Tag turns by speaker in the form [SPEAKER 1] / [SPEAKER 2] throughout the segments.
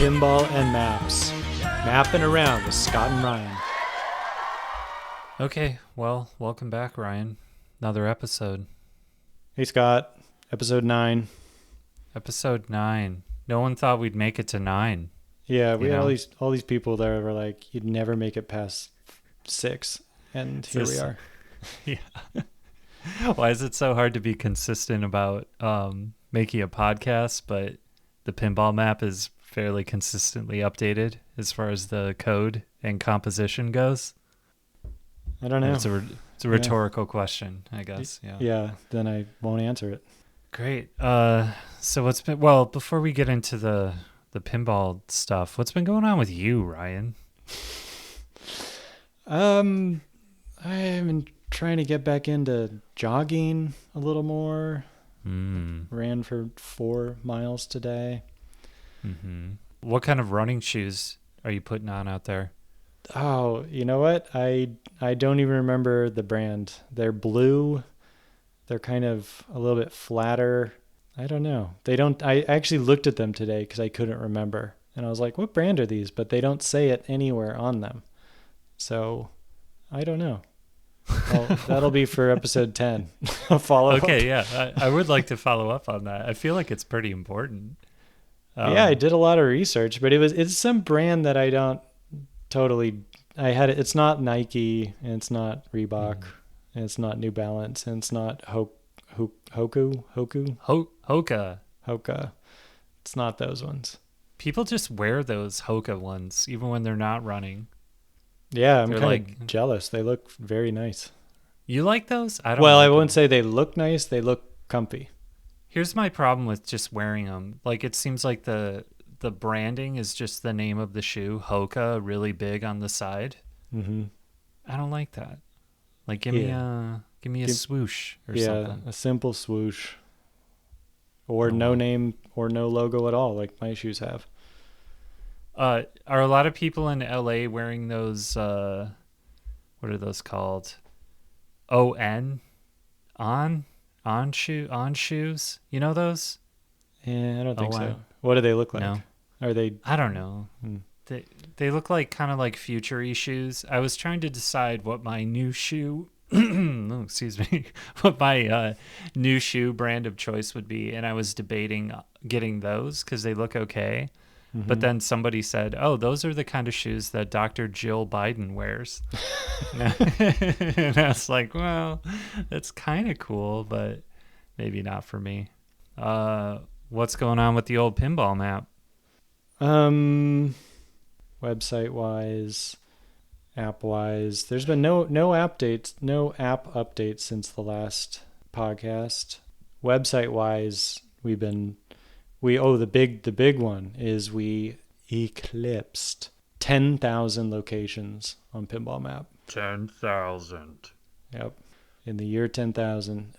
[SPEAKER 1] Pinball and Maps. Mapping around with Scott and Ryan.
[SPEAKER 2] Okay, well, welcome back, Ryan. Another episode.
[SPEAKER 1] Hey, Scott. Episode 9.
[SPEAKER 2] Episode 9. No one thought we'd make it to 9.
[SPEAKER 1] Yeah, we had all these people there were like, you'd never make it past 6. And here we are.
[SPEAKER 2] Yeah. Why is it so hard to be consistent about making a podcast, but the pinball map is fairly consistently updated as far as the code and composition goes?
[SPEAKER 1] I don't know.
[SPEAKER 2] It's a rhetorical question, I guess.
[SPEAKER 1] Yeah, then I won't answer it.
[SPEAKER 2] Great. So before we get into the pinball stuff, what's been going on with you, Ryan?
[SPEAKER 1] I've been trying to get back into jogging a little more. Ran for 4 miles today.
[SPEAKER 2] Mm-hmm. What kind of running shoes are you putting on out there?
[SPEAKER 1] Oh, you know what? I don't even remember the brand. They're blue. They're kind of a little bit flatter. I don't know. I actually looked at them today because I couldn't remember. And I was like, what brand are these? But they don't say it anywhere on them. So I don't know. Well, that'll be for episode 10. I'll follow up.
[SPEAKER 2] Okay, yeah. I would like to follow up on that. I feel like it's pretty important.
[SPEAKER 1] Yeah, I did a lot of research, but it's some brand that I don't totally. It's not Nike, and it's not Reebok, and it's not New Balance, and it's not Hoka. It's not those ones.
[SPEAKER 2] People just wear those Hoka ones even when they're not running.
[SPEAKER 1] Yeah, I'm kind of jealous. They look very nice.
[SPEAKER 2] You like those? I
[SPEAKER 1] wouldn't say they look nice. They look comfy.
[SPEAKER 2] Here's my problem with just wearing them. Like, it seems like the branding is just the name of the shoe, Hoka, really big on the side.
[SPEAKER 1] Mm-hmm.
[SPEAKER 2] I don't like that. Like, give me a swoosh or something.
[SPEAKER 1] Yeah, a simple swoosh. Or no name or no logo at all, like my shoes have.
[SPEAKER 2] Are a lot of people in LA wearing those, what are those called? On shoes? You know those?
[SPEAKER 1] Yeah, I don't think so. What do they look like?
[SPEAKER 2] No.
[SPEAKER 1] Are they?
[SPEAKER 2] I don't know. They look like kind of like future-y shoes. I was trying to decide what my new shoe, what my new shoe brand of choice would be, and I was debating getting those because they look okay. Mm-hmm. But then somebody said, "Oh, those are the kind of shoes that Dr. Jill Biden wears." And I was like, "Well, that's kind of cool, but maybe not for me." What's going on with the old pinball map?
[SPEAKER 1] Website wise, app wise, there's been no app updates since the last podcast. Website wise, the big one is we eclipsed 10,000 locations on Pinball Map.
[SPEAKER 2] 10,000.
[SPEAKER 1] Yep. In the year 10,000.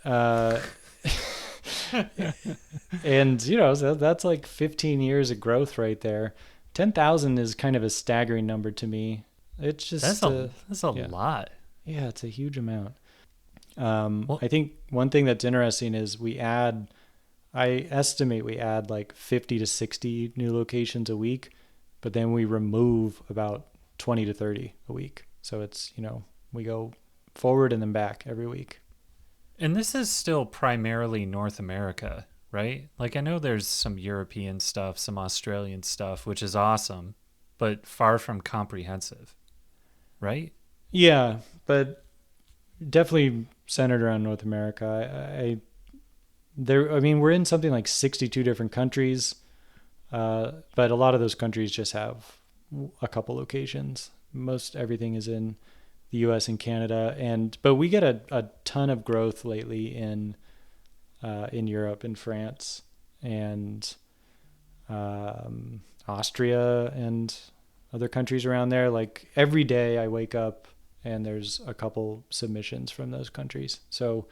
[SPEAKER 1] And, that's like 15 years of growth right there. 10,000 is kind of a staggering number to me. It's just...
[SPEAKER 2] That's a lot.
[SPEAKER 1] Yeah, it's a huge amount. I think one thing that's interesting is I estimate we add like 50 to 60 new locations a week, but then we remove about 20 to 30 a week. So it's, we go forward and then back every week.
[SPEAKER 2] And this is still primarily North America, right? Like, I know there's some European stuff, some Australian stuff, which is awesome, but far from comprehensive, right?
[SPEAKER 1] Yeah, but definitely centered around North America. We're in something like 62 different countries, but a lot of those countries just have a couple locations. Most everything is in the U.S. and Canada, but we get a ton of growth lately in Europe, in France, and Austria, and other countries around there. Like, every day I wake up and there's a couple submissions from those countries. So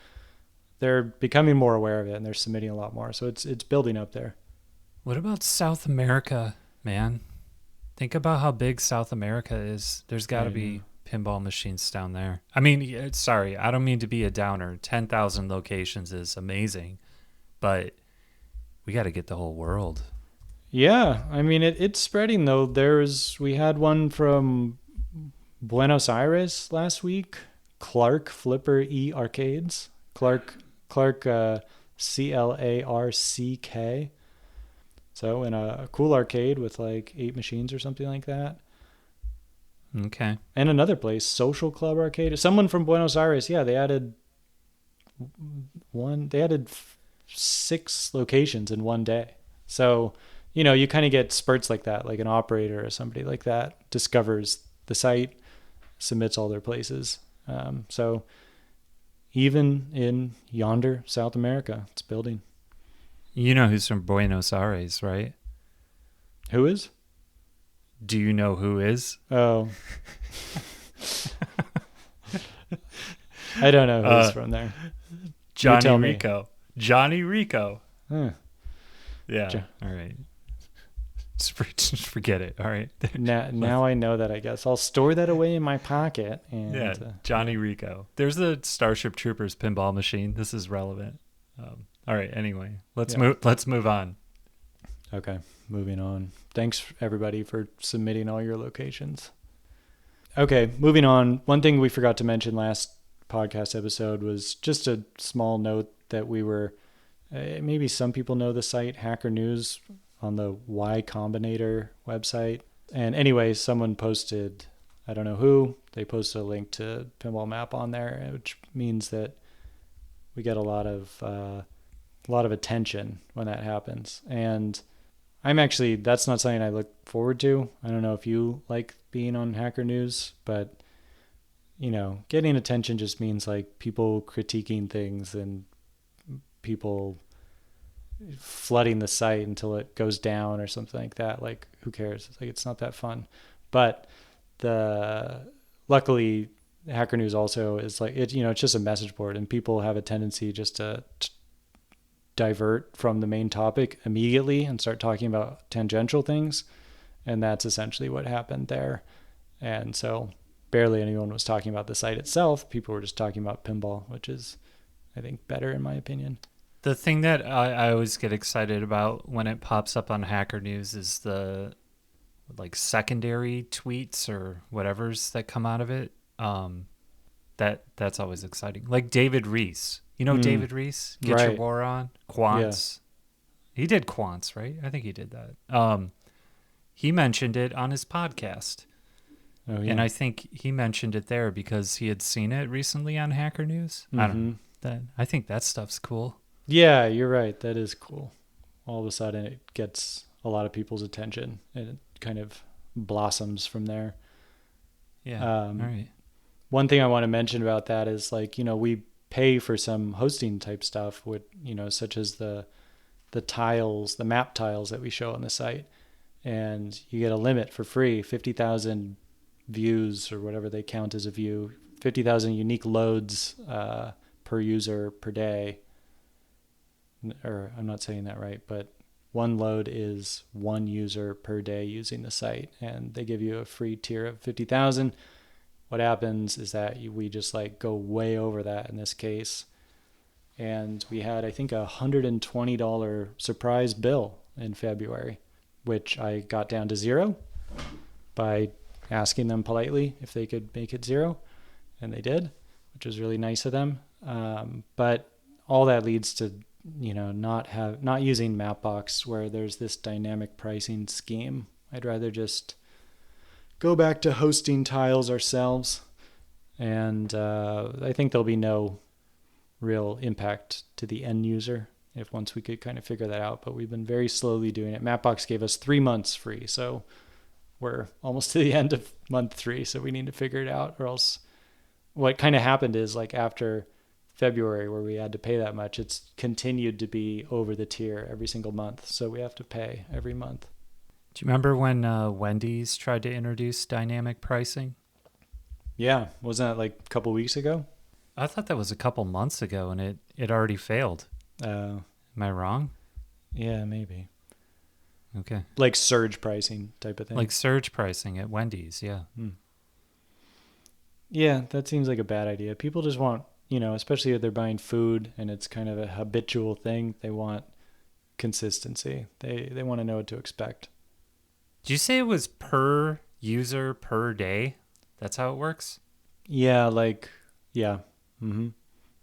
[SPEAKER 1] they're becoming more aware of it, and they're submitting a lot more. So it's building up there.
[SPEAKER 2] What about South America, man? Think about how big South America is. There's got to be pinball machines down there. I mean, sorry, I don't mean to be a downer. 10,000 locations is amazing, but we got to get the whole world.
[SPEAKER 1] Yeah, I mean it's spreading though. We had one from Buenos Aires last week. Clark Flipper E Arcades. Clark Clarck. So in a cool arcade with like 8 machines or something like that.
[SPEAKER 2] Okay.
[SPEAKER 1] And another place, Social Club Arcade. Someone from Buenos Aires, yeah, they added 6 locations in one day. So, you kind of get spurts like that, like an operator or somebody like that discovers the site, submits all their places. So even in yonder South America, it's building.
[SPEAKER 2] You know who's from Buenos Aires, right?
[SPEAKER 1] Who is?
[SPEAKER 2] Do you know who is?
[SPEAKER 1] Oh, I don't know who's from there.
[SPEAKER 2] Johnny
[SPEAKER 1] tell me.
[SPEAKER 2] Rico. Johnny Rico.
[SPEAKER 1] Huh.
[SPEAKER 2] Yeah. All right. Just forget it. All right.
[SPEAKER 1] Now I know that, I guess. I'll store that away in my pocket. And
[SPEAKER 2] Yeah, Johnny Rico. There's the Starship Troopers pinball machine. This is relevant. All right. Anyway, let's move on.
[SPEAKER 1] Okay, moving on. Thanks, everybody, for submitting all your locations. Okay, moving on. One thing we forgot to mention last podcast episode was just a small note that we were, maybe some people know the site Hacker News on the Y Combinator website. And anyway, someone posted, I don't know who, they posted a link to Pinball Map on there, which means that we get a lot of attention when that happens. And that's not something I look forward to. I don't know if you like being on Hacker News, but getting attention just means like people critiquing things and people flooding the site until it goes down or something like that. Like, who cares? It's not that fun. But luckily Hacker News also is like it's just a message board, and people have a tendency just to divert from the main topic immediately and start talking about tangential things. And that's essentially what happened there. And so barely anyone was talking about the site itself. People were just talking about pinball, which is, I think, better in my opinion.
[SPEAKER 2] The thing that I always get excited about when it pops up on Hacker News is the like secondary tweets or whatever's that come out of it. That's always exciting. Like David Reese. You know David Reese? Get Your War On? Quants. Yeah. He did Quants, right? I think he did that. He mentioned it on his podcast. Oh, yeah. And I think he mentioned it there because he had seen it recently on Hacker News. I don't know. I think that stuff's cool.
[SPEAKER 1] Yeah, you're right. That is cool. All of a sudden it gets a lot of people's attention and it kind of blossoms from there.
[SPEAKER 2] Yeah. All right.
[SPEAKER 1] One thing I want to mention about that is we pay for some hosting type stuff with, such as the tiles, the map tiles that we show on the site. And you get a limit for free, 50,000 views or whatever they count as a view, 50,000 unique loads per user per day. Or I'm not saying that right, but one load is one user per day using the site, and they give you a free tier of 50,000. What happens is that we just go way over that in this case. And we had, I think, $120 surprise bill in February, which I got down to zero by asking them politely if they could make it zero. And they did, which was really nice of them. But all that leads to, not using Mapbox where there's this dynamic pricing scheme. I'd rather just go back to hosting tiles ourselves. And I think there'll be no real impact to the end user once we could kind of figure that out. But we've been very slowly doing it. Mapbox gave us 3 months free, so we're almost to the end of month 3, so we need to figure it out, or else what kind of happened is after February, where we had to pay that much, it's continued to be over the tier every single month, so we have to pay every month.
[SPEAKER 2] Do you remember when Wendy's tried to introduce dynamic pricing?
[SPEAKER 1] Yeah, wasn't that a couple weeks ago?
[SPEAKER 2] I thought that was a couple months ago, and it already failed. Am I wrong?
[SPEAKER 1] Yeah, maybe.
[SPEAKER 2] Okay.
[SPEAKER 1] Like surge pricing type of thing.
[SPEAKER 2] Like surge pricing at Wendy's, yeah.
[SPEAKER 1] Yeah, that seems like a bad idea. People just want, especially if they're buying food and it's kind of a habitual thing, they want consistency. They want to know what to expect.
[SPEAKER 2] Did you say it was per user per day? That's how it works?
[SPEAKER 1] Yeah, yeah. Mm-hmm.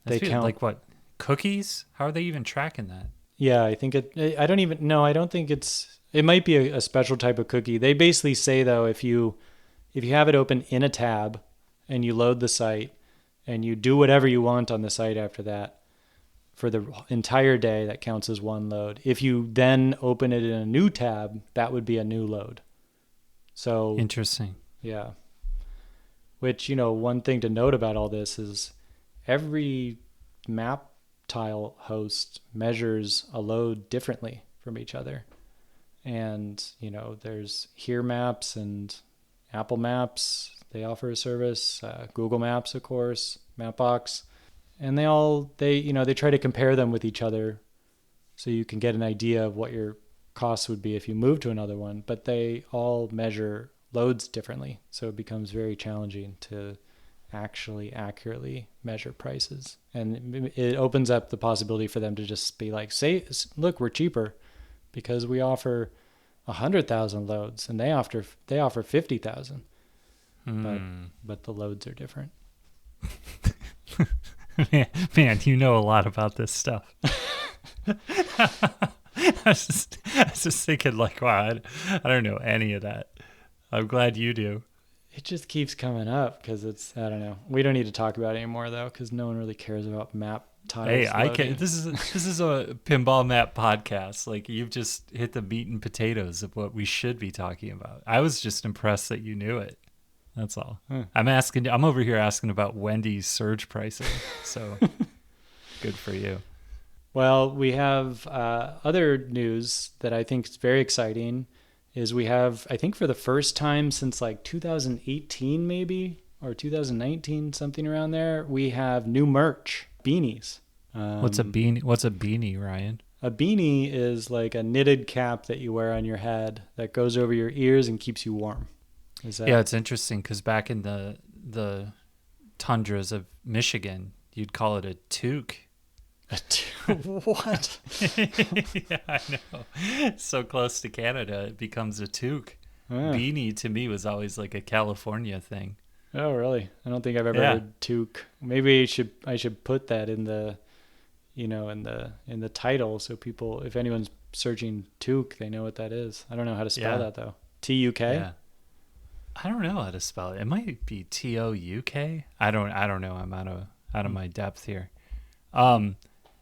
[SPEAKER 1] They
[SPEAKER 2] That's
[SPEAKER 1] count.
[SPEAKER 2] like what? Cookies? How are they even tracking that?
[SPEAKER 1] Yeah, I think I don't even. No, I don't think it's. It might be a special type of cookie. They basically say though, if you have it open in a tab, and you load the site, and you do whatever you want on the site after that, for the entire day, that counts as one load. If you then open it in a new tab, that would be a new load. So
[SPEAKER 2] interesting.
[SPEAKER 1] Yeah. Which, one thing to note about all this is every map tile host measures a load differently from each other. And, there's Here Maps and Apple Maps. They offer a service. Google Maps, of course, Mapbox. And they try to compare them with each other so you can get an idea of what your costs would be if you move to another one. But they all measure loads differently. So it becomes very challenging to actually accurately measure prices. And it opens up the possibility for them to just be like, say, look, we're cheaper because we offer 100,000 loads and they offer 50,000. But the loads are different.
[SPEAKER 2] Man, you know a lot about this stuff. I was just thinking like, wow, I don't know any of that. I'm glad you do.
[SPEAKER 1] It just keeps coming up because I don't know. We don't need to talk about it anymore though, because no one really cares about map tiles.
[SPEAKER 2] Hey, I
[SPEAKER 1] loading.
[SPEAKER 2] can. This is a pinball map podcast. Like, you've just hit the meat and potatoes of what we should be talking about. I was just impressed that you knew it. That's all. I'm over here asking about Wendy's surge pricing. So good for you.
[SPEAKER 1] Well, we have other news that I think is very exciting. Is we have, I think for the first time since like 2018 maybe, or 2019, something around there, we have new merch, beanies.
[SPEAKER 2] What's a beanie, Ryan?
[SPEAKER 1] A beanie is like a knitted cap that you wear on your head that goes over your ears and keeps you warm.
[SPEAKER 2] Yeah, it's interesting because back in the tundras of Michigan, you'd call it a toque.
[SPEAKER 1] What?
[SPEAKER 2] Yeah, I know. So close to Canada, it becomes a toque. Beanie to me was always like a California thing.
[SPEAKER 1] Oh, really? I don't think I've ever heard toque. Maybe I should put that in the, in the title so people, if anyone's searching toque, they know what that is. I don't know how to spell that though. T-U-K?
[SPEAKER 2] Yeah. I don't know how to spell it. It might be T-O-U-K. I don't know. I'm out of my depth here.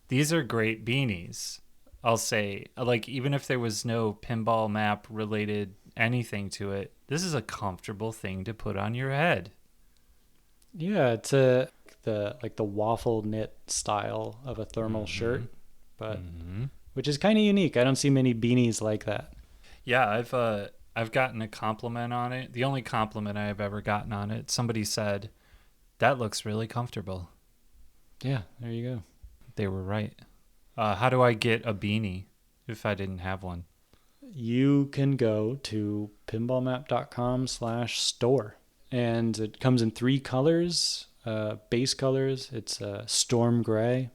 [SPEAKER 2] These are great beanies. I'll say, like, even if there was no pinball map related anything to it, this is a comfortable thing to put on your head.
[SPEAKER 1] Yeah, it's the waffle knit style of a thermal shirt, but which is kind of unique. I don't see many beanies like that.
[SPEAKER 2] Yeah, I've gotten a compliment on it. The only compliment I have ever gotten on it, somebody said, "That looks really comfortable."
[SPEAKER 1] Yeah, there you go.
[SPEAKER 2] They were right. How do I get a beanie if I didn't have one?
[SPEAKER 1] You can go to pinballmap.com/store, and it comes in 3 colors, base colors. It's storm gray,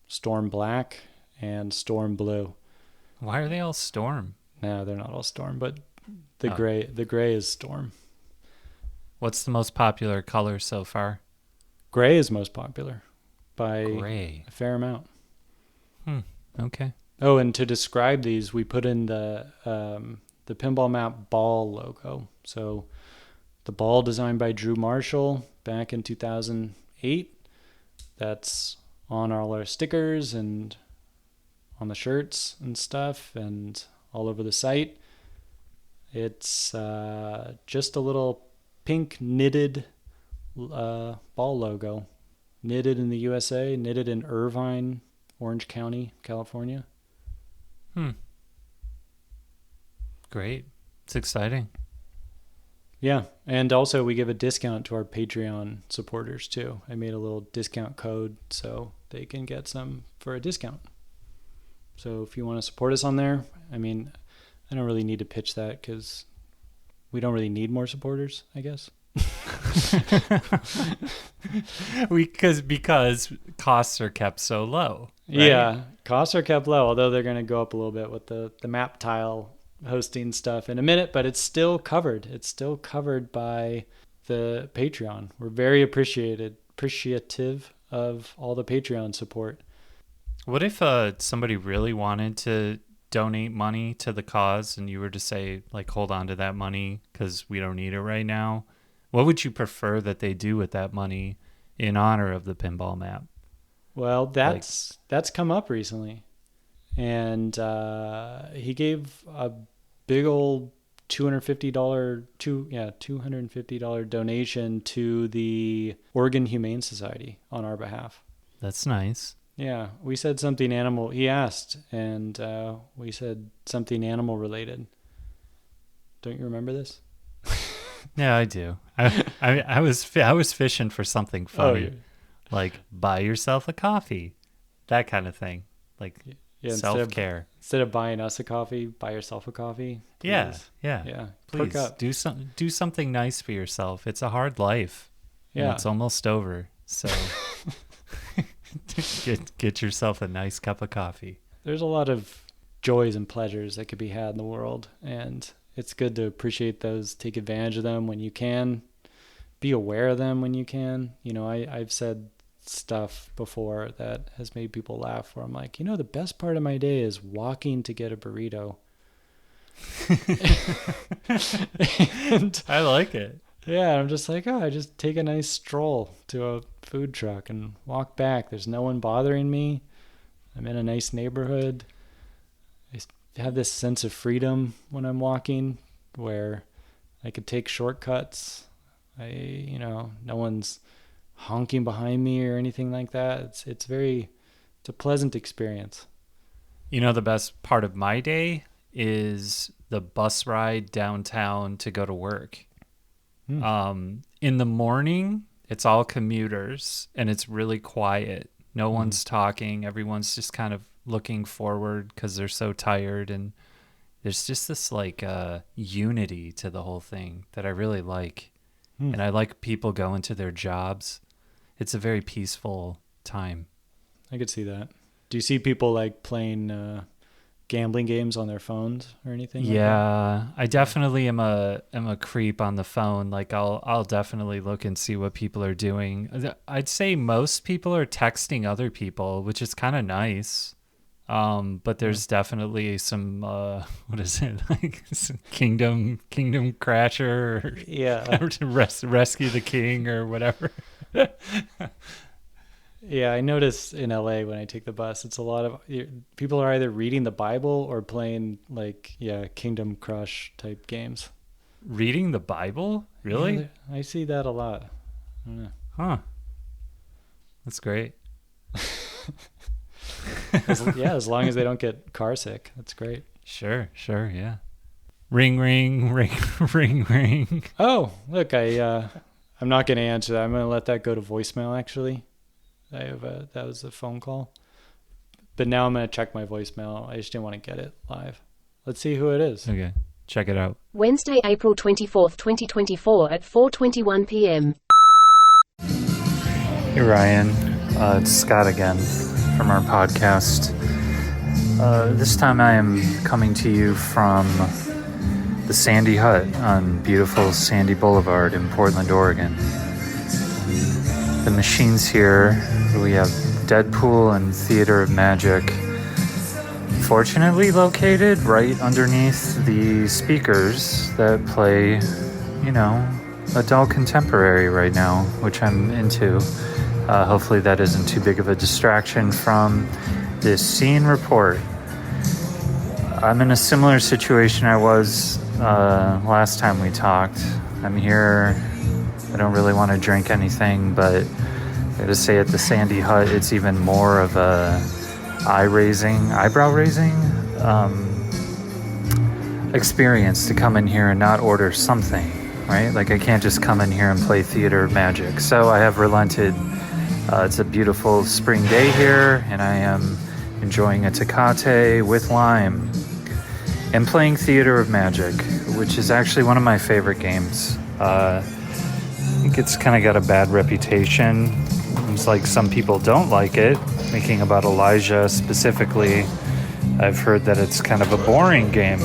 [SPEAKER 1] storm black, and storm blue.
[SPEAKER 2] Why are they all storm?
[SPEAKER 1] No, they're not all storm, but the gray is storm.
[SPEAKER 2] What's the most popular color so far?
[SPEAKER 1] Gray is most popular by
[SPEAKER 2] a
[SPEAKER 1] fair amount.
[SPEAKER 2] Okay.
[SPEAKER 1] Oh, and to describe these, we put in the Pinball Map ball logo. So the ball designed by Drew Marshall back in 2008. That's on all our stickers and on the shirts and stuff and all over the site. It's just a little pink knitted ball logo. Knitted in the USA, knitted in Irvine, Orange County, California.
[SPEAKER 2] Great. It's exciting.
[SPEAKER 1] Yeah, and also we give a discount to our Patreon supporters too. I made a little discount code so they can get some for a discount. So if you want to support us on there, I mean, I don't really need to pitch that because we don't really need more supporters, I guess.
[SPEAKER 2] because costs are kept so low. Right?
[SPEAKER 1] Yeah, costs are kept low, although they're going to go up a little bit with the map tile hosting stuff in a minute, but it's still covered. It's still covered by the Patreon. We're very appreciative of all the Patreon support.
[SPEAKER 2] What if somebody really wanted to donate money to the cause and you were to say, like, hold on to that money because we don't need it right now? What would you prefer that they do with that money in honor of the pinball map?
[SPEAKER 1] Well, that's come up recently. And he gave a big old $250 donation to the Oregon Humane Society on our behalf.
[SPEAKER 2] That's nice.
[SPEAKER 1] Yeah, we said something animal. He asked, and we said something animal related. Don't you remember this?
[SPEAKER 2] Yeah, I do. I was fishing for something funny, like buy yourself a coffee, that kind of thing, like self-care.
[SPEAKER 1] Instead of buying us a coffee, buy yourself a coffee.
[SPEAKER 2] Please. Yeah. Please do something nice for yourself. It's a hard life. Yeah, and it's almost over. So get yourself a nice cup of coffee.
[SPEAKER 1] There's a lot of joys and pleasures that could be had in the world, and it's good to appreciate those, take advantage of them when you can, be aware of them when you can. You know, I've said stuff before that has made people laugh where I'm like, you know, the best part of my day is walking to get a burrito.
[SPEAKER 2] And I like it.
[SPEAKER 1] Yeah, I'm just like, I just take a nice stroll to a food truck and walk back. There's no one bothering me. I'm in a nice neighborhood. I have this sense of freedom when I'm walking where I could take shortcuts. No one's honking behind me or anything like that. It's a pleasant experience.
[SPEAKER 2] You know, the best part of my day is the bus ride downtown to go to work. In the morning, it's all commuters and it's really quiet. No one's talking. Everyone's just kind of looking forward because they're so tired. And there's just this like unity to the whole thing that I really like. And I like people going to their jobs. It's a very peaceful time.
[SPEAKER 1] I could see that. Do you see people like playing gambling games on their phones or anything?
[SPEAKER 2] Yeah, I definitely am a creep on the phone. Like I'll definitely look and see what people are doing. I'd say most people are texting other people, which is kind of nice. But there's definitely some what is it, like Kingdom Crasher, or, to rescue the king or whatever.
[SPEAKER 1] Yeah, I notice in LA when I take the bus, it's a lot of people are either reading the Bible or playing like Kingdom Crush type games.
[SPEAKER 2] Reading the Bible? Really?
[SPEAKER 1] Yeah, I see that a lot. I don't know.
[SPEAKER 2] Huh. That's great.
[SPEAKER 1] As long as they don't get car sick, that's great.
[SPEAKER 2] Sure, yeah. Ring, ring, ring, ring, ring.
[SPEAKER 1] Oh, look, I'm not going to answer that. I'm going to let that go to voicemail, actually. That was a phone call. But now I'm going to check my voicemail. I just didn't want to get it live. Let's see who it is.
[SPEAKER 2] Okay, check it out.
[SPEAKER 3] Wednesday, April 24th, 2024 at 4:21 p.m.
[SPEAKER 2] Hey, Ryan. It's Scott again from our podcast. This time I am coming to you from the Sandy Hut on beautiful Sandy Boulevard in Portland, Oregon. The machines here, we have Deadpool and Theater of Magic, fortunately located right underneath the speakers that play, adult contemporary right now, which I'm into. Hopefully that isn't too big of a distraction from this scene report. I'm in a similar situation I was last time we talked. I'm here. I don't really want to drink anything, but I gotta say at the Sandy Hut, it's even more of a eyebrow-raising experience to come in here and not order something, right? Like I can't just come in here and play Theater of Magic. So I have relented. It's a beautiful spring day here, and I am enjoying a Tecate with lime and playing Theater of Magic, which is actually one of my favorite games. think it's kind of got a bad reputation. It's like some people don't like it. Thinking about Elijah specifically, I've heard that it's kind of a boring game.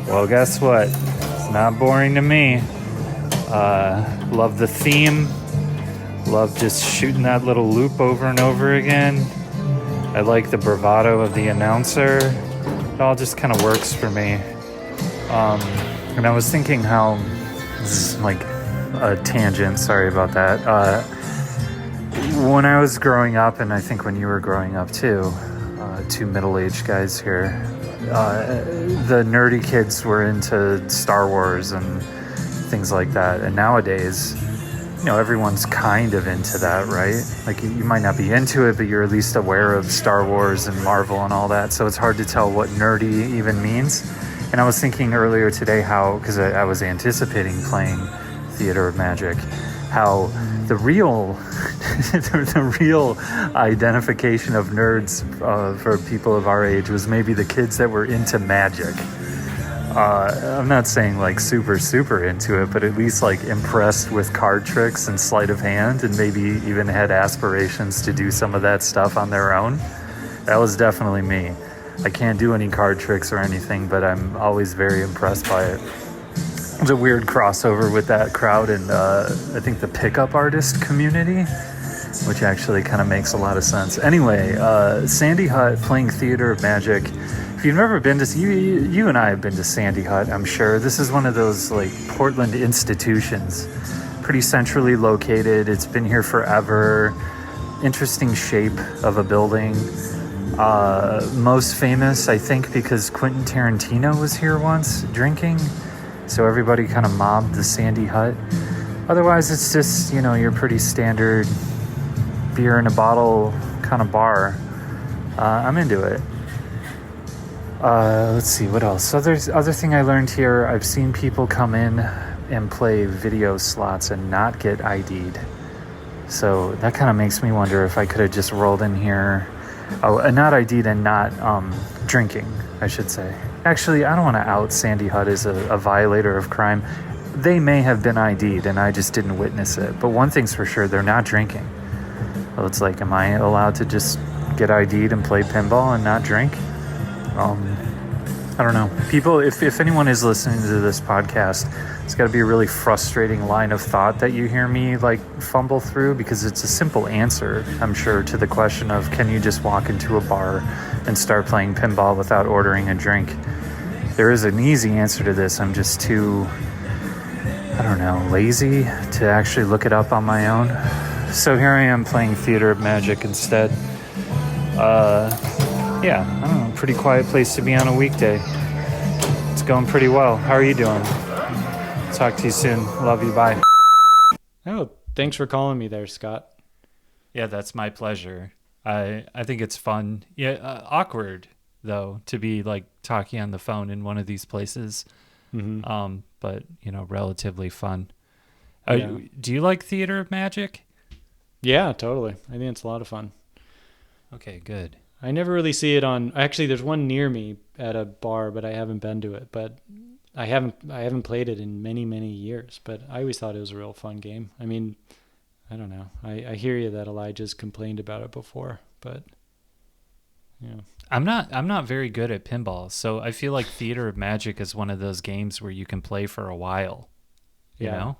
[SPEAKER 2] Well, guess what? It's not boring to me. Love the theme. Love just shooting that little loop over and over again. I like the bravado of the announcer. It all just kind of works for me. And I was thinking how, this is like a tangent, sorry about that. When I was growing up, and I think when you were growing up too, two middle-aged guys here, the nerdy kids were into Star Wars and things like that. And nowadays, everyone's kind of into that, right? Like, you might not be into it, but you're at least aware of Star Wars and Marvel and all that. So it's hard to tell what nerdy even means. And I was thinking earlier today how, because I was anticipating playing Theater of Magic, how the real the real identification of nerds for people of our age was maybe the kids that were into magic. I'm not saying like super into it, but at least like impressed with card tricks and sleight of hand, and maybe even had aspirations to do some of that stuff on their own. That was definitely me. I can't do any card tricks or anything, but I'm always very impressed by it. There's a weird crossover with that crowd and I think the pickup artist community, which actually kind of makes a lot of sense. Anyway, Sandy Hut playing Theater of Magic. If you've never been to, you and I have been to Sandy Hut, I'm sure. This is one of those like Portland institutions, pretty centrally located. It's been here forever. Interesting shape of a building. Most famous, I think, because Quentin Tarantino was here once drinking. So everybody kind of mobbed the Sandy Hut. Otherwise, it's just, your pretty standard beer in a bottle kind of bar. I'm into it. Let's see, what else? Other thing I learned here, I've seen people come in and play video slots and not get ID'd. So that kind of makes me wonder if I could have just rolled in here. Oh, not ID'd and not drinking, I should say. Actually, I don't want to out Sandy Hut as a violator of crime. They may have been ID'd and I just didn't witness it. But one thing's for sure, they're not drinking. Well, it's like, am I allowed to just get ID'd and play pinball and not drink? I don't know. People, if anyone is listening to this podcast, it's got to be a really frustrating line of thought that you hear me like fumble through, because it's a simple answer, I'm sure, to the question of, can you just walk into a bar and start playing pinball without ordering a drink? There is an easy answer to this. I'm just too, lazy to actually look it up on my own. So here I am playing Theater of Magic instead. Pretty quiet place to be on a weekday. It's going pretty well. How are you doing? Talk to you soon. Love you. Bye.
[SPEAKER 1] Oh, thanks for calling me there, Scott.
[SPEAKER 2] Yeah, that's my pleasure. I think it's fun. Yeah, awkward though to be like talking on the phone in one of these places. Mm-hmm. But relatively fun.
[SPEAKER 1] Yeah.
[SPEAKER 2] Do you like Theater of Magic?
[SPEAKER 1] Yeah, totally. I think it's a lot of fun.
[SPEAKER 2] Okay, good.
[SPEAKER 1] I never really see it on. Actually, there's one near me at a bar, but I haven't been to it. But I haven't played it in many, many years. But I always thought it was a real fun game. I mean, I don't know. I hear you that Elijah's complained about it before, but yeah.
[SPEAKER 2] I'm not very good at pinball, so I feel like Theater of Magic is one of those games where you can play for a while. You know?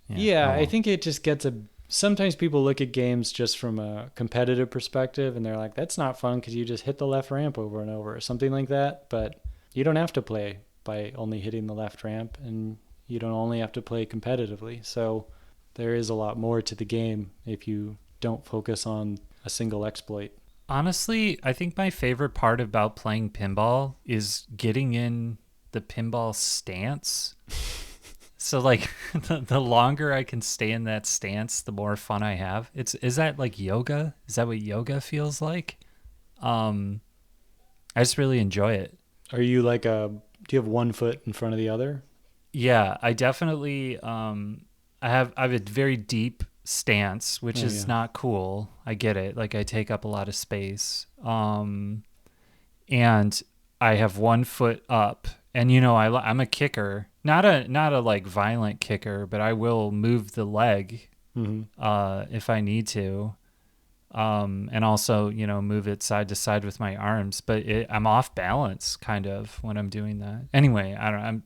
[SPEAKER 1] Yeah, I think it just gets sometimes people look at games just from a competitive perspective and they're like, that's not fun because you just hit the left ramp over and over or something like that. But you don't have to play by only hitting the left ramp, and you don't only have to play competitively. So there is a lot more to the game if you don't focus on a single exploit.
[SPEAKER 2] Honestly, I think my favorite part about playing pinball is getting in the pinball stance. So like the longer I can stay in that stance, the more fun I have. Is that like yoga? Is that what yoga feels like? I just really enjoy it.
[SPEAKER 1] Are you like do you have one foot in front of the other?
[SPEAKER 2] Yeah, I definitely I have a very deep stance, which is not cool. I get it. Like I take up a lot of space. And I have one foot up And I'm a kicker, not a like violent kicker, but I will move the leg if I need to, and also move it side to side with my arms. But I'm off balance kind of when I'm doing that. Anyway, I don't.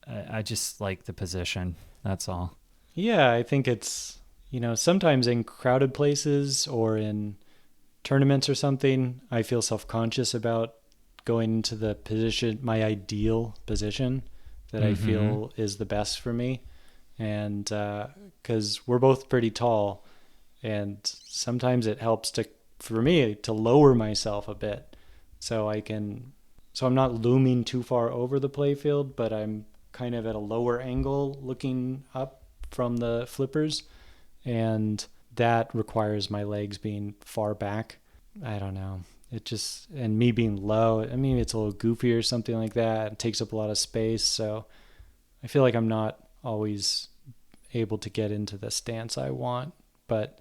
[SPEAKER 2] I just like the position. That's all.
[SPEAKER 1] Yeah, I think it's sometimes in crowded places or in tournaments or something, I feel self-conscious about going into the position, my ideal position that I feel is the best for me. And because we're both pretty tall, and sometimes it helps for me to lower myself a bit so I'm not looming too far over the playfield, but I'm kind of at a lower angle looking up from the flippers, and that requires my legs being far back. I don't know. And me being low, I mean, it's a little goofy or something like that. It takes up a lot of space. So I feel like I'm not always able to get into the stance I want. But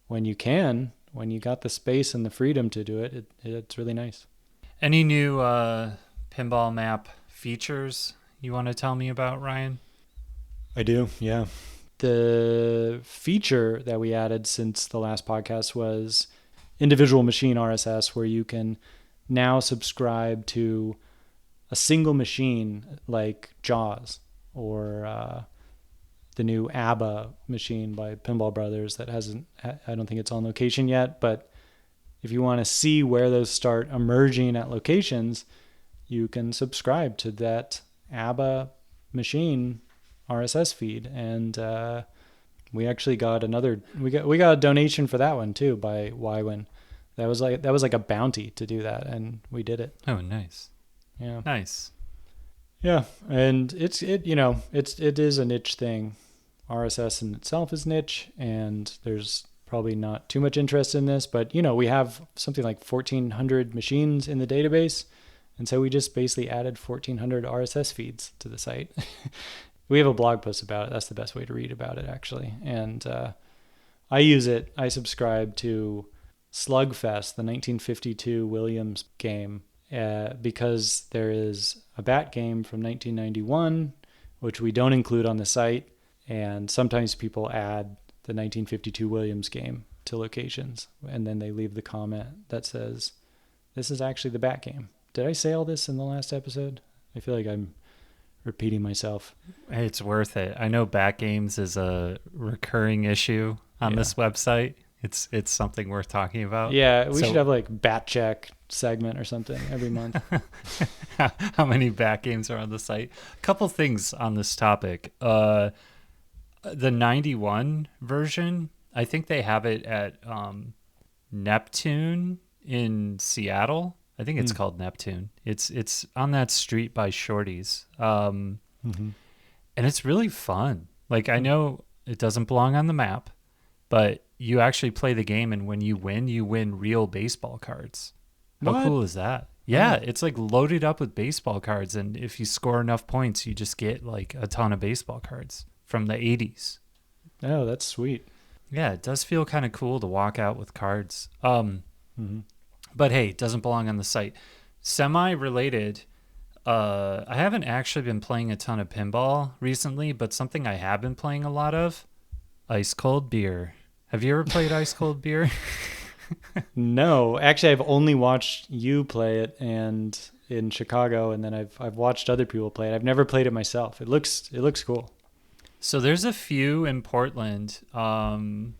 [SPEAKER 1] when you got the space and the freedom to do it, it's really nice.
[SPEAKER 2] Any new pinball map features you want to tell me about, Ryan?
[SPEAKER 1] I do, yeah. The feature that we added since the last podcast was individual machine RSS, where you can now subscribe to a single machine like Jaws or the new ABBA machine by Pinball Brothers that I don't think it's on location yet, but if you want to see where those start emerging at locations, you can subscribe to that ABBA machine RSS feed. And we actually got we got a donation for that one too by Wywin. That was like a bounty to do that, and we did it.
[SPEAKER 2] Oh, nice.
[SPEAKER 1] Yeah.
[SPEAKER 2] Nice.
[SPEAKER 1] Yeah, and it is a niche thing. RSS in itself is niche, and there's probably not too much interest in this, but we have something like 1,400 machines in the database, and so we just basically added 1,400 RSS feeds to the site. We have a blog post about it. That's the best way to read about it, actually. And I use it. I subscribe to Slugfest, the 1952 Williams game, because there is a bat game from 1991, which we don't include on the site. And sometimes people add the 1952 Williams game to locations, and then they leave the comment that says, "This is actually the bat game." Did I say all this in the last episode? I feel like I'm repeating myself.
[SPEAKER 2] It's worth it. I know bat games is a recurring issue on this website. It's something worth talking about.
[SPEAKER 1] Yeah, we should have like bat check segment or something every month.
[SPEAKER 2] How many bat games are on the site? A couple things on this topic. The 91 version, I think they have it at Neptune in Seattle. I think it's called Neptune. It's on that street by Shorty's. And it's really fun. Like, I know it doesn't belong on the map, but you actually play the game, and when you win real baseball cards. How cool is that? Yeah, it's like loaded up with baseball cards, and if you score enough points, you just get like a ton of baseball cards from the 80s.
[SPEAKER 1] Oh, that's sweet.
[SPEAKER 2] Yeah, it does feel kind of cool to walk out with cards. But hey, it doesn't belong on the site. Semi-related, I haven't actually been playing a ton of pinball recently, but something I have been playing a lot of, ice cold beer. Have you ever played ice cold beer?
[SPEAKER 1] No, actually, I've only watched you play it, and in Chicago, and then I've watched other people play it. I've never played it myself. It looks cool.
[SPEAKER 2] So there's a few in Portland, and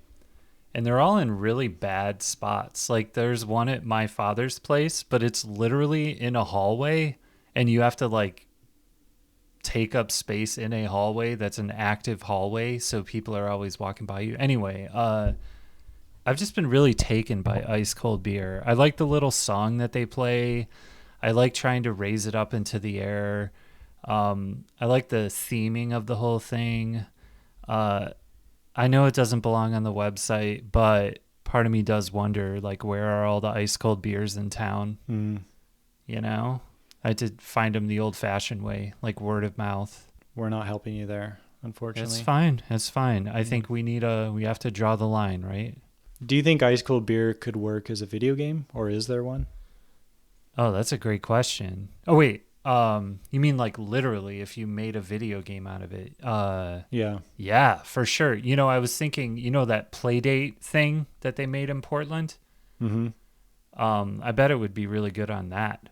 [SPEAKER 2] they're all in really bad spots. Like, there's one at my father's place, but it's literally in a hallway, and you have to like take up space in a hallway that's an active hallway, so people are always walking by you. Anyway, I've just been really taken by ice cold beer. I like the little song that they play. I like trying to raise it up into the air. I like the theming of the whole thing. I know it doesn't belong on the website, but part of me does wonder, like, where are all the ice cold beers in town? You know, I had to find them the old fashioned way, like word of mouth.
[SPEAKER 1] We're not helping you there, unfortunately.
[SPEAKER 2] It's fine. I think we have to draw the line, right?
[SPEAKER 1] Do you think ice cold beer could work as a video game, or is there one?
[SPEAKER 2] Oh, that's a great question. Oh, wait. You mean like literally if you made a video game out of it?
[SPEAKER 1] Yeah.
[SPEAKER 2] Yeah, for sure. I was thinking, that Playdate thing that they made in Portland?
[SPEAKER 1] Mm-hmm.
[SPEAKER 2] I bet it would be really good on that.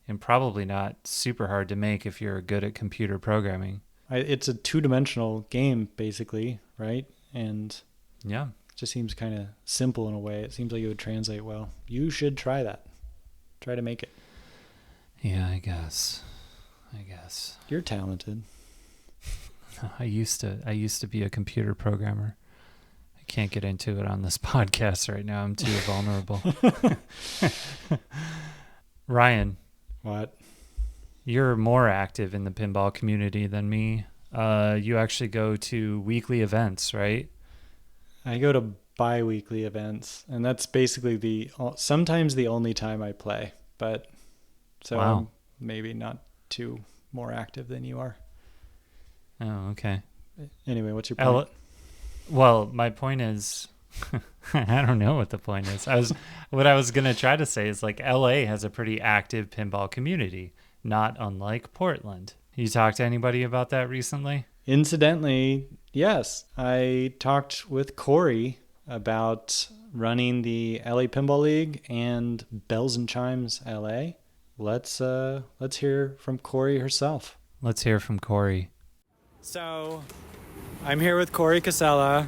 [SPEAKER 2] And probably not super hard to make if you're good at computer programming.
[SPEAKER 1] It's a 2-dimensional game, basically, right? And
[SPEAKER 2] yeah,
[SPEAKER 1] it just seems kind of simple in a way. It seems like it would translate well. You should try that. Try to make it.
[SPEAKER 2] Yeah, I guess.
[SPEAKER 1] You're talented.
[SPEAKER 2] I used to be a computer programmer. I can't get into it on this podcast right now. I'm too vulnerable. Ryan.
[SPEAKER 1] What?
[SPEAKER 2] You're more active in the pinball community than me. You actually go to weekly events, right?
[SPEAKER 1] I go to bi-weekly events, and that's basically sometimes the only time I play. But so
[SPEAKER 2] wow.
[SPEAKER 1] I'm maybe not too more active than you are.
[SPEAKER 2] Oh, okay.
[SPEAKER 1] Anyway, what's your point?
[SPEAKER 2] Well, my point is, I don't know what the point is. What I was gonna try to say is like LA has a pretty active pinball community, not unlike Portland. You talked to anybody about that recently?
[SPEAKER 1] Incidentally, yes. I talked with Cory about running the LA Pinball League and Bells and Chimes LA. Let's hear from Cory herself.
[SPEAKER 2] Let's hear from Cory.
[SPEAKER 1] So, I'm here with Cory Casella,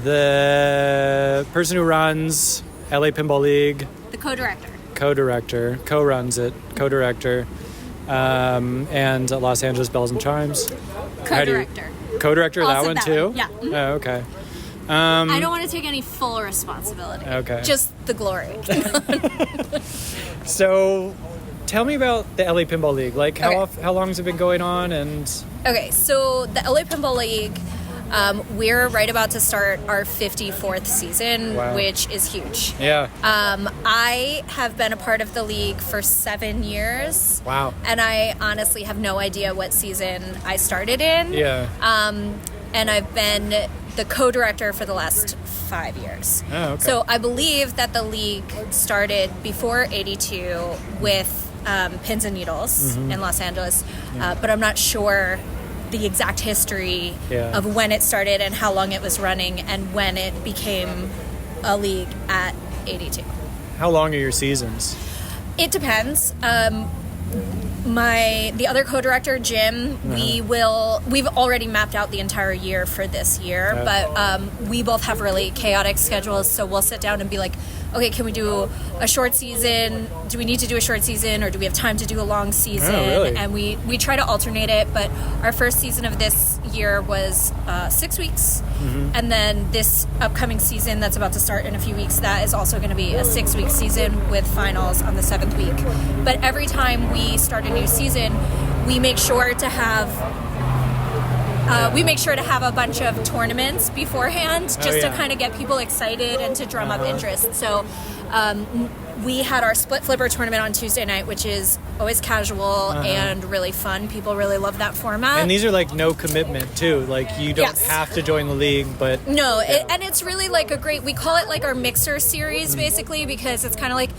[SPEAKER 1] the person who runs LA Pinball League.
[SPEAKER 4] The co-director.
[SPEAKER 1] Co-runs it, co-director, and Los Angeles Bells and Chimes.
[SPEAKER 4] Co-director.
[SPEAKER 1] Co-director, that
[SPEAKER 4] Also
[SPEAKER 1] one
[SPEAKER 4] that
[SPEAKER 1] too?
[SPEAKER 4] one, yeah. Mm-hmm.
[SPEAKER 1] Oh, okay.
[SPEAKER 4] I don't want to take any full responsibility.
[SPEAKER 1] Okay.
[SPEAKER 4] Just the glory.
[SPEAKER 1] So, tell me about the LA Pinball League. Like, how long has it been going on? And
[SPEAKER 4] Okay, so the LA Pinball League, we're right about to start our 54th season,
[SPEAKER 1] Wow.
[SPEAKER 4] which is huge.
[SPEAKER 1] yeah,
[SPEAKER 4] I have been a part of the league for 7 years.
[SPEAKER 1] wow.
[SPEAKER 4] And I honestly have no idea what season I started in.
[SPEAKER 1] Yeah.
[SPEAKER 4] And I've been the co-director for the last 5 years.
[SPEAKER 1] Oh, okay.
[SPEAKER 4] So I believe that the league started before 82 with Pins and Needles in Los Angeles, but I'm not sure the exact history of when it started and how long it was running and when it became a league at 82.
[SPEAKER 1] How long are your seasons?
[SPEAKER 4] It depends. The other co-director, Jim, we've already mapped out the entire year for this year, but we both have really chaotic schedules, so we'll sit down and be like, okay, can we do a short season? Do we need to do a short season, or do we have time to do a long season?
[SPEAKER 1] Oh, really?
[SPEAKER 4] And we try to alternate it, but our first season of this year was 6 weeks, and then this upcoming season that's about to start in a few weeks, that is also going to be a 6-week season with finals on the 7th week. But every time we start a new season, we make sure to have a bunch of tournaments beforehand, just to kind of get people excited and to drum up interest. So we had our split flipper tournament on Tuesday night, which is always casual and really fun. People really love that format.
[SPEAKER 1] And these are like no commitment too. Like you don't have to join the league, but
[SPEAKER 4] no, and it's really like we call it like our mixer series basically, because it's kind of like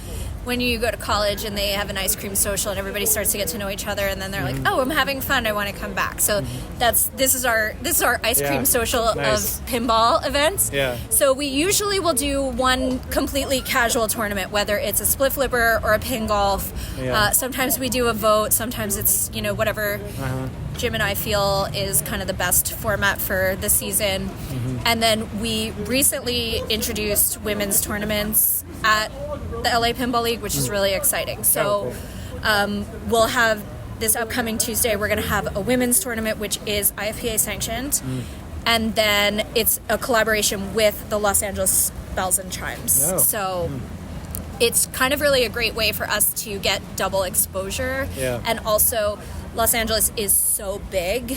[SPEAKER 4] when you go to college and they have an ice cream social and everybody starts to get to know each other, and then they're like, oh, I'm having fun, I want to come back. So this is our ice cream social of pinball events.
[SPEAKER 1] Yeah.
[SPEAKER 4] So we usually will do one completely casual tournament, whether it's a split flipper or a pin golf. Sometimes we do a vote, sometimes it's whatever Jim and I feel is kind of the best format for the season. And then we recently introduced women's tournaments at the LA Pinball League, which is really exciting. So we'll have this upcoming Tuesday, we're going to have a women's tournament, which is IFPA sanctioned. And then it's a collaboration with the Los Angeles Bells and Chimes. So it's kind of really a great way for us to get double exposure. And also, Los Angeles is so big,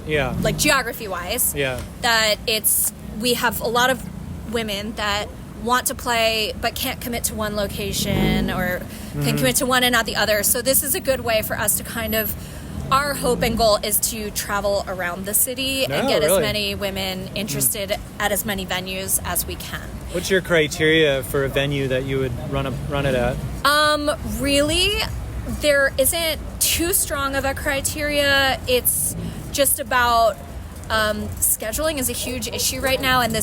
[SPEAKER 4] like geography-wise, that we have a lot of women that want to play but can't commit to one location or can commit to one and not the other. So this is a good way for us to kind of, our hope and goal is to travel around the city and get as many women interested at as many venues as we can.
[SPEAKER 1] What's your criteria for a venue that you would run it at?
[SPEAKER 4] Really, there isn't too strong of a criteria. It's just about scheduling is a huge issue right now, and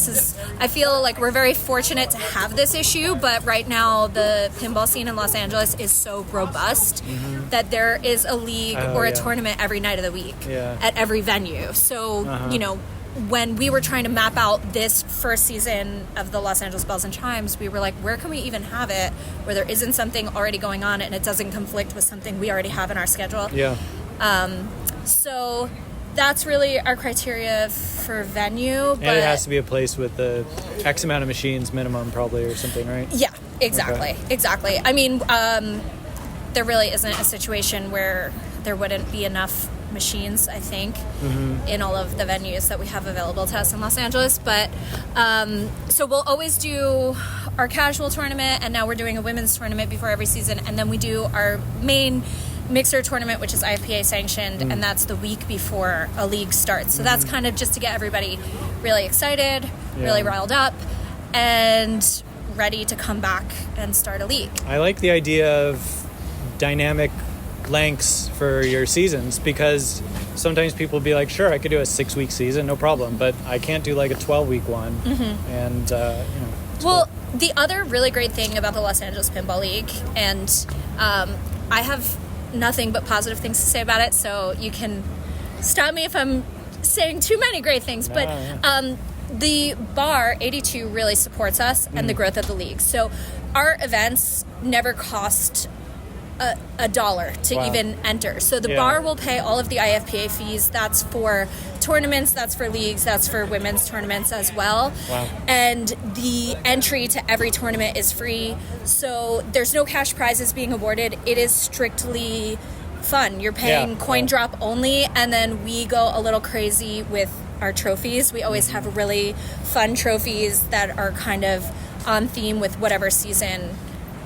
[SPEAKER 4] I feel like we're very fortunate to have this issue, but right now the pinball scene in Los Angeles is so robust that there is a league or a tournament every night of the week at every venue. So, when we were trying to map out this first season of the Los Angeles Bells and Chimes, we were like, where can we even have it where there isn't something already going on and it doesn't conflict with something we already have in our schedule?
[SPEAKER 1] Yeah.
[SPEAKER 4] So that's really our criteria for venue.
[SPEAKER 1] And it has to be a place with the X amount of machines minimum, probably, or something, right?
[SPEAKER 4] Yeah, exactly.
[SPEAKER 1] Okay.
[SPEAKER 4] Exactly. I mean, there really isn't a situation where there wouldn't be enough machines, I think, in all of the venues that we have available to us in Los Angeles. But so we'll always do our casual tournament, and now we're doing a women's tournament before every season, and then we do our main mixer tournament, which is IFPA sanctioned, and that's the week before a league starts. So that's kind of just to get everybody really excited, really riled up, and ready to come back and start a league.
[SPEAKER 1] I like the idea of dynamic lengths for your seasons, because sometimes people be like, sure, I could do a 6-week season, no problem, but I can't do like a 12-week one. And
[SPEAKER 4] well, cool. The other really great thing about the Los Angeles Pinball League, and I have nothing but positive things to say about it, so you can stop me if I'm saying too many great things, but the bar 82 really supports us and the growth of the league. So our events never cost a dollar to even enter. So the bar will pay all of the IFPA fees. That's for tournaments, that's for leagues, that's for women's tournaments as well. Wow. And the entry to every tournament is free. So there's no cash prizes being awarded. It is strictly fun. You're paying coin drop only, and then we go a little crazy with our trophies. We always have really fun trophies that are kind of on theme with whatever season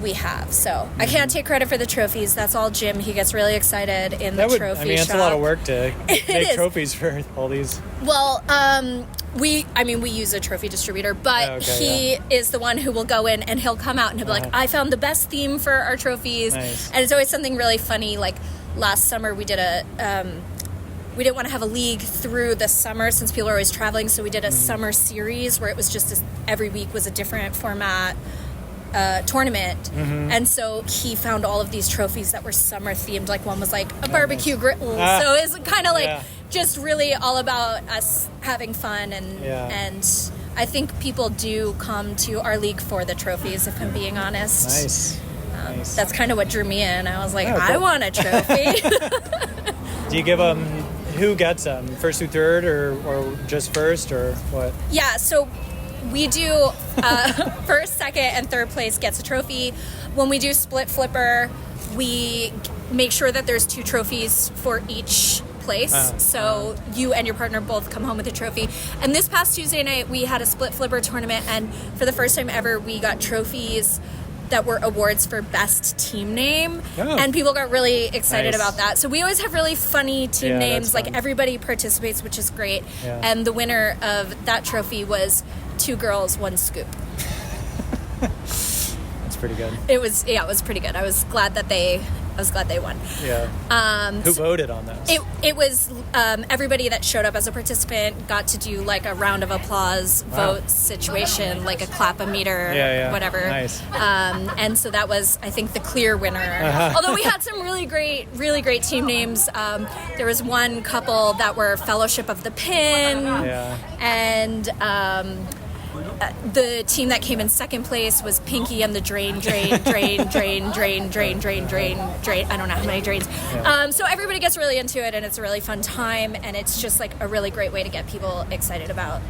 [SPEAKER 4] we have. So I can't take credit for the trophies. That's all Jim. He gets really excited in the trophy shop.
[SPEAKER 1] It's a lot of work to make trophies for all these.
[SPEAKER 4] Well, we use a trophy distributor, but he is the one who will go in and he'll come out and he'll be like, I found the best theme for our trophies. Nice. And it's always something really funny. Like last summer we did we didn't want to have a league through the summer since people are always traveling, so we did a summer series where it was just every week was a different format tournament. And so he found all of these trophies that were summer themed. Like one was like a barbecue grill. So it's kind of like just really all about us having fun, and I think people do come to our league for the trophies, if I'm being honest.
[SPEAKER 1] Nice.
[SPEAKER 4] That's kind of what drew me in. I was like, I want a trophy.
[SPEAKER 1] Do you give them, who gets them, first through third, or just first, or what?
[SPEAKER 4] Yeah, so we do first, second, and third place gets a trophy. When we do split flipper, we make sure that there's 2 trophies for each place. So you and your partner both come home with a trophy. And this past Tuesday night, we had a split flipper tournament, and for the first time ever, we got trophies that were awards for best team name, and people got really excited about that. So we always have really funny team names. Like everybody participates, which is great. And the winner of that trophy was 2 girls, 1 scoop.
[SPEAKER 1] That's pretty good.
[SPEAKER 4] It was pretty good. I was glad they won.
[SPEAKER 1] Who voted on those?
[SPEAKER 4] It was everybody that showed up as a participant got to do like a round of applause vote situation, like a clap-o-meter, whatever.
[SPEAKER 1] Nice.
[SPEAKER 4] And so that was, I think, the clear winner. Although we had some really great team names. There was one couple that were Fellowship of the Pin, and the team that came in second place was Pinky and the Drain. I don't know how many drains. So everybody gets really into it, and it's a really fun time, and it's just like a really great way to get people excited about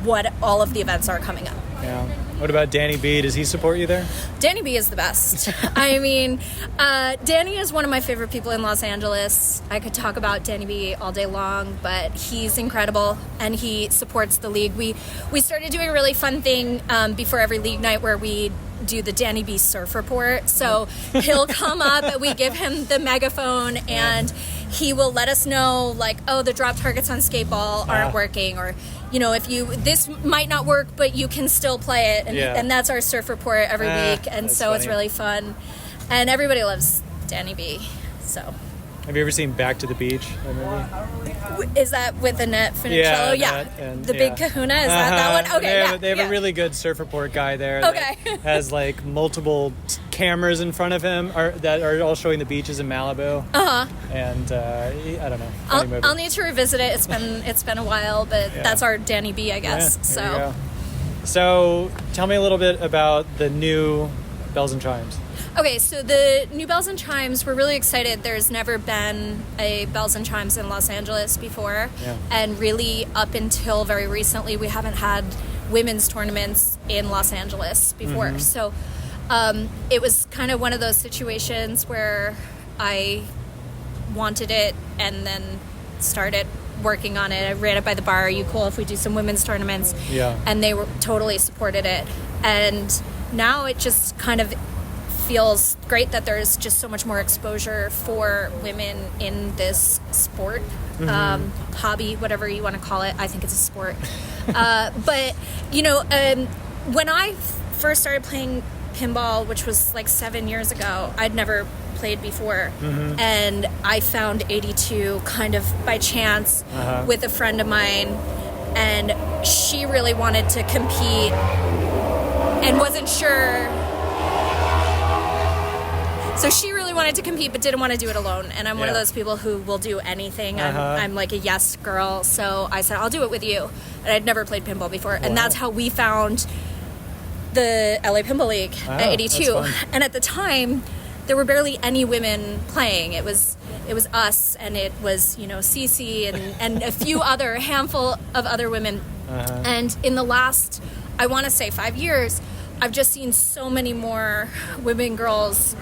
[SPEAKER 4] what all of the events are coming up.
[SPEAKER 1] Yeah. What about Danny B? Does he support you there?
[SPEAKER 4] Danny B is the best. I mean, Danny is one of my favorite people in Los Angeles. I could talk about Danny B all day long, but he's incredible, and he supports the league. We started doing a really fun thing before every league night where we do the Danny B surf report. So he'll come up and we give him the megaphone, and he will let us know, like, oh, the drop targets on skateball aren't working, or if this might not work, but you can still play it. And that's our surf report every week. And so funny. It's really fun. And everybody loves Danny B. So.
[SPEAKER 1] Have you ever seen Back to the Beach? That movie?
[SPEAKER 4] Is that with Annette Funicello? Yeah.
[SPEAKER 1] And,
[SPEAKER 4] Big Kahuna? Is that one? Okay,
[SPEAKER 1] they have a really good surf report guy there
[SPEAKER 4] Okay.
[SPEAKER 1] that has like multiple cameras in front of him that are all showing the beaches in Malibu. And I don't know.
[SPEAKER 4] I'll need to revisit it. It's been a while, but that's our Danny B, I guess.
[SPEAKER 1] So tell me a little bit about the new Bells and Chimes.
[SPEAKER 4] Okay, so the new Bells and Chimes, we're really excited. There's never been a Bells and Chimes in Los Angeles before.
[SPEAKER 1] Yeah.
[SPEAKER 4] And really, up until very recently, we haven't had women's tournaments in Los Angeles before. So it was kind of one of those situations where I wanted it and then started working on it. I ran it by the bar. Are you cool if we do some women's tournaments?
[SPEAKER 1] Yeah.
[SPEAKER 4] And they were totally supported it. And now it just kind of feels great that there's just so much more exposure for women in this sport, hobby, whatever you want to call it. I think it's a sport. But, when I first started playing pinball, which was like 7 years ago, I'd never played before. And I found 82 kind of by chance with a friend of mine. And she really wanted to compete and wasn't sure. So she really wanted to compete but didn't want to do it alone. And I'm one of those people who will do anything. I'm like a yes girl. So I said, I'll do it with you. And I'd never played pinball before. And that's how we found the LA Pinball League at 82. And at the time, there were barely any women playing. It was us, and it was, Cece and a handful of other women. And in the last, I want to say 5 years, I've just seen so many more women, girls,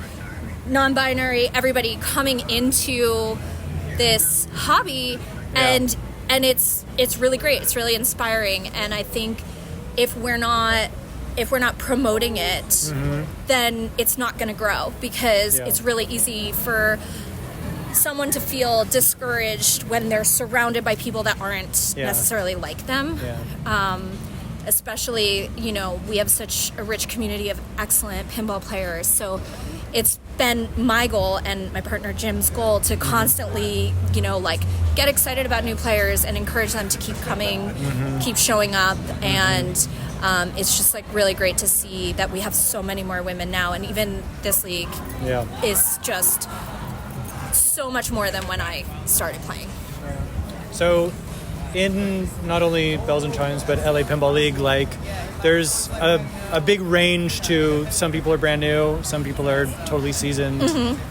[SPEAKER 4] non-binary, everybody coming into this hobby, and it's really great. It's really inspiring, and I think if we're not promoting it, then it's not going to grow, because it's really easy for someone to feel discouraged when they're surrounded by people that aren't necessarily like them. Especially, we have such a rich community of excellent pinball players. So it's been my goal and my partner Jim's goal to constantly, get excited about new players and encourage them to keep coming, keep showing up. And it's just really great to see that we have so many more women now. And even this league is just so much more than when I started playing.
[SPEAKER 1] So in not only Bells and Chimes but LA Pinball League, there's a big range to, some people are brand new, some people are totally seasoned,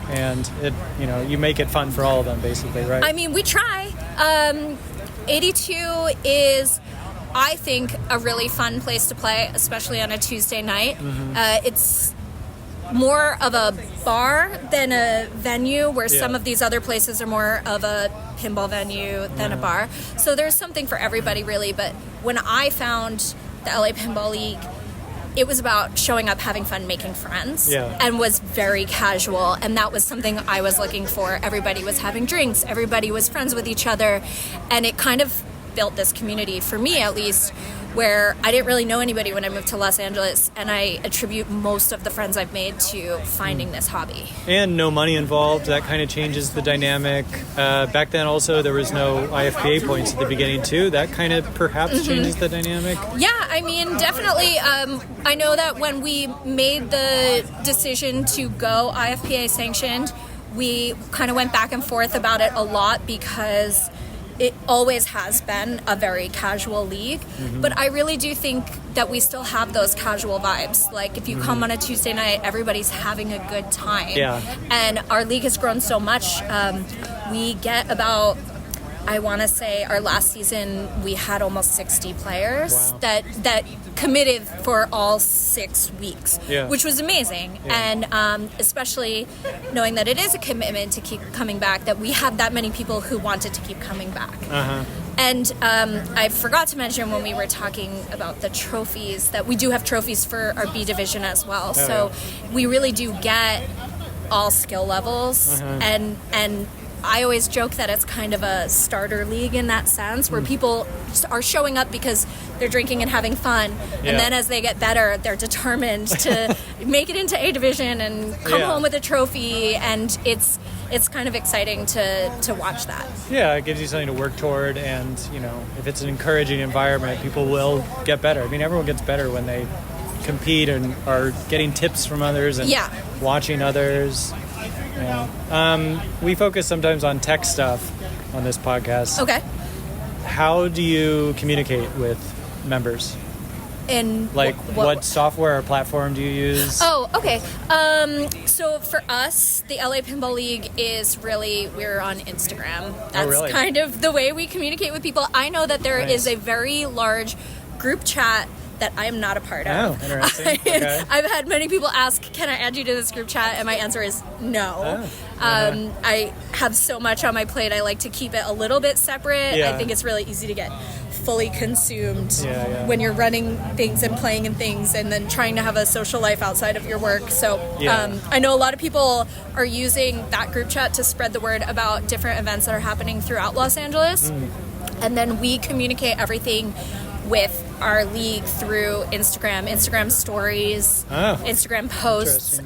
[SPEAKER 1] and it you make it fun for all of them, basically, right?
[SPEAKER 4] I mean, we try. 82 is, I think, a really fun place to play, especially on a Tuesday night. It's more of a bar than a venue, where some of these other places are more of a pinball venue than a bar. So there's something for everybody, really. But when I found the LA Pinball League, it was about showing up, having fun, making friends, and was very casual. And that was something I was looking for. Everybody was having drinks. Everybody was friends with each other. And it kind of built this community, for me at least, where I didn't really know anybody when I moved to Los Angeles, and I attribute most of the friends I've made to finding this hobby.
[SPEAKER 1] And no money involved, that kind of changes the dynamic. Back then also there was no IFPA points at the beginning too. That kind of perhaps changes the dynamic.
[SPEAKER 4] Yeah, I mean, definitely. I know that when we made the decision to go IFPA sanctioned, we kind of went back and forth about it a lot, because it always has been a very casual league, but I really do think that we still have those casual vibes. Like, if you come on a Tuesday night, everybody's having a good time. And our league has grown so much. We get about, I want to say, our last season we had almost 60 players that committed for all 6 weeks, which was amazing. And especially knowing that it is a commitment to keep coming back, that we had that many people who wanted to keep coming back. And I forgot to mention when we were talking about the trophies, that we do have trophies for our B division as well. So we really do get all skill levels, and I always joke that it's kind of a starter league in that sense, where people are showing up because they're drinking and having fun, and then as they get better, they're determined to make it into A division and come home with a trophy, and it's kind of exciting to watch that.
[SPEAKER 1] Yeah, it gives you something to work toward, and if it's an encouraging environment, people will get better. I mean, everyone gets better when they compete and are getting tips from others and watching others. We focus sometimes on tech stuff on this podcast.
[SPEAKER 4] Okay.
[SPEAKER 1] How do you communicate with members?
[SPEAKER 4] In
[SPEAKER 1] what software or platform do you use?
[SPEAKER 4] Oh, okay. So for us, the LA Pinball League is really, we're on Instagram. That's kind of the way we communicate with people. I know that there is a very large group chat that I am not a part of.
[SPEAKER 1] Oh, interesting. Okay.
[SPEAKER 4] I've had many people ask, can I add you to this group chat? And my answer is no. I have so much on my plate. I like to keep it a little bit separate. I think it's really easy to get fully consumed when you're running things and playing in things and then trying to have a social life outside of your work. So I know a lot of people are using that group chat to spread the word about different events that are happening throughout Los Angeles. And then we communicate everything with our league through Instagram stories, Instagram posts.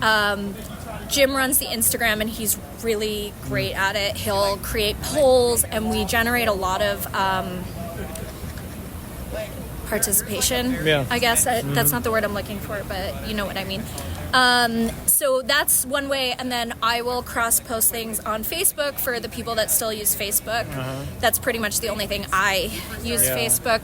[SPEAKER 4] Jim runs the Instagram, and he's really great at it. He'll create polls, and we generate a lot of participation. I guess that's not the word I'm looking for, but you know what I mean. So that's one way, and then I will cross-post things on Facebook for the people that still use Facebook. That's pretty much the only thing I use Facebook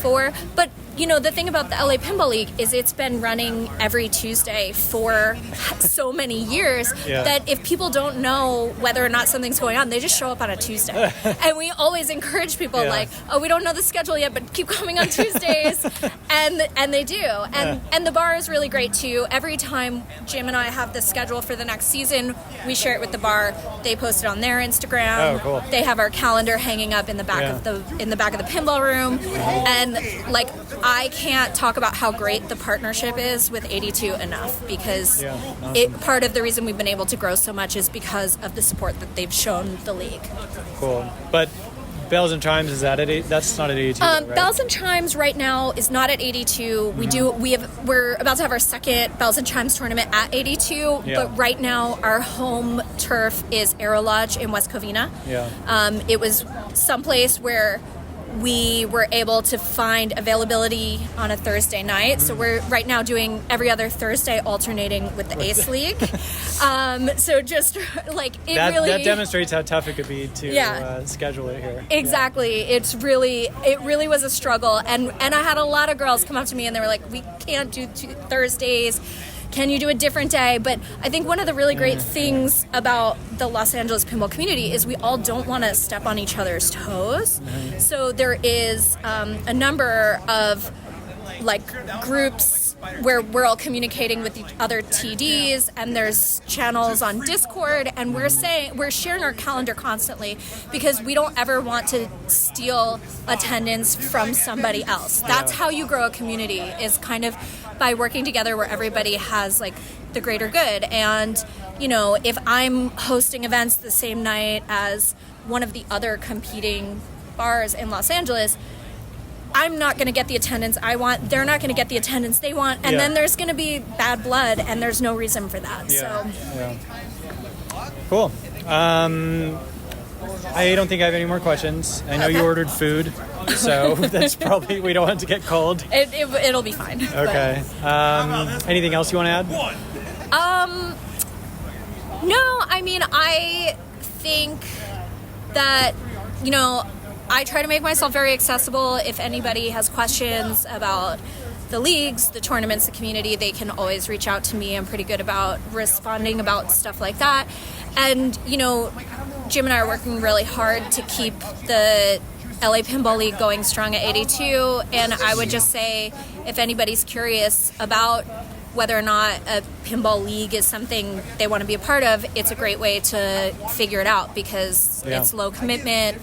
[SPEAKER 4] for. But the thing about the LA Pinball League is it's been running every Tuesday for so many years that if people don't know whether or not something's going on, they just show up on a Tuesday. And we always encourage people we don't know the schedule yet, but keep coming on Tuesdays. and they do. And the bar is really great too. Every time Jim and I have the schedule for the next season, we share it with the bar. They post it on their Instagram.
[SPEAKER 1] Oh, cool.
[SPEAKER 4] They have our calendar hanging up in the back of the pinball room. And I can't talk about how great the partnership is with 82 enough, because part of the reason we've been able to grow so much is because of the support that they've shown the league.
[SPEAKER 1] Cool. But Bells and Chimes, is that at that's not at 82? Right?
[SPEAKER 4] Bells and Chimes right now is not at 82. We're about to have our second Bells and Chimes tournament at 82, but right now our home turf is Aero Lodge in West Covina. It was someplace where we were able to find availability on a Thursday night. So we're right now doing every other Thursday, alternating with the Ace League. So just that
[SPEAKER 1] demonstrates how tough it could be to schedule it here.
[SPEAKER 4] Exactly. It really was a struggle. And I had a lot of girls come up to me and they were like, we can't do Thursdays. Can you do a different day? But I think one of the really great things about the Los Angeles pinball community is we all don't want to step on each other's toes. So there is a number of groups where we're all communicating with each other TDs, and there's channels on Discord, and we're sharing our calendar constantly because we don't ever want to steal attendance from somebody else. That's how you grow a community, is kind of by working together where everybody has the greater good. And if I'm hosting events the same night as one of the other competing bars in Los Angeles, I'm not going to get the attendance I want. They're not going to get the attendance they want. And then there's going to be bad blood, and there's no reason for that.
[SPEAKER 1] Cool. I don't think I have any more questions. I know you ordered food, so that's probably, we don't want it to get cold.
[SPEAKER 4] It'll be fine.
[SPEAKER 1] Okay. Anything else you want to add?
[SPEAKER 4] No, I mean, I think that, I try to make myself very accessible. If anybody has questions about the leagues, the tournaments, the community, they can always reach out to me. I'm pretty good about responding about stuff like that. And, Jim and I are working really hard to keep the LA Pinball League going strong at 82. And I would just say, if anybody's curious about whether or not a pinball league is something they want to be a part of, it's a great way to figure it out, because it's low commitment,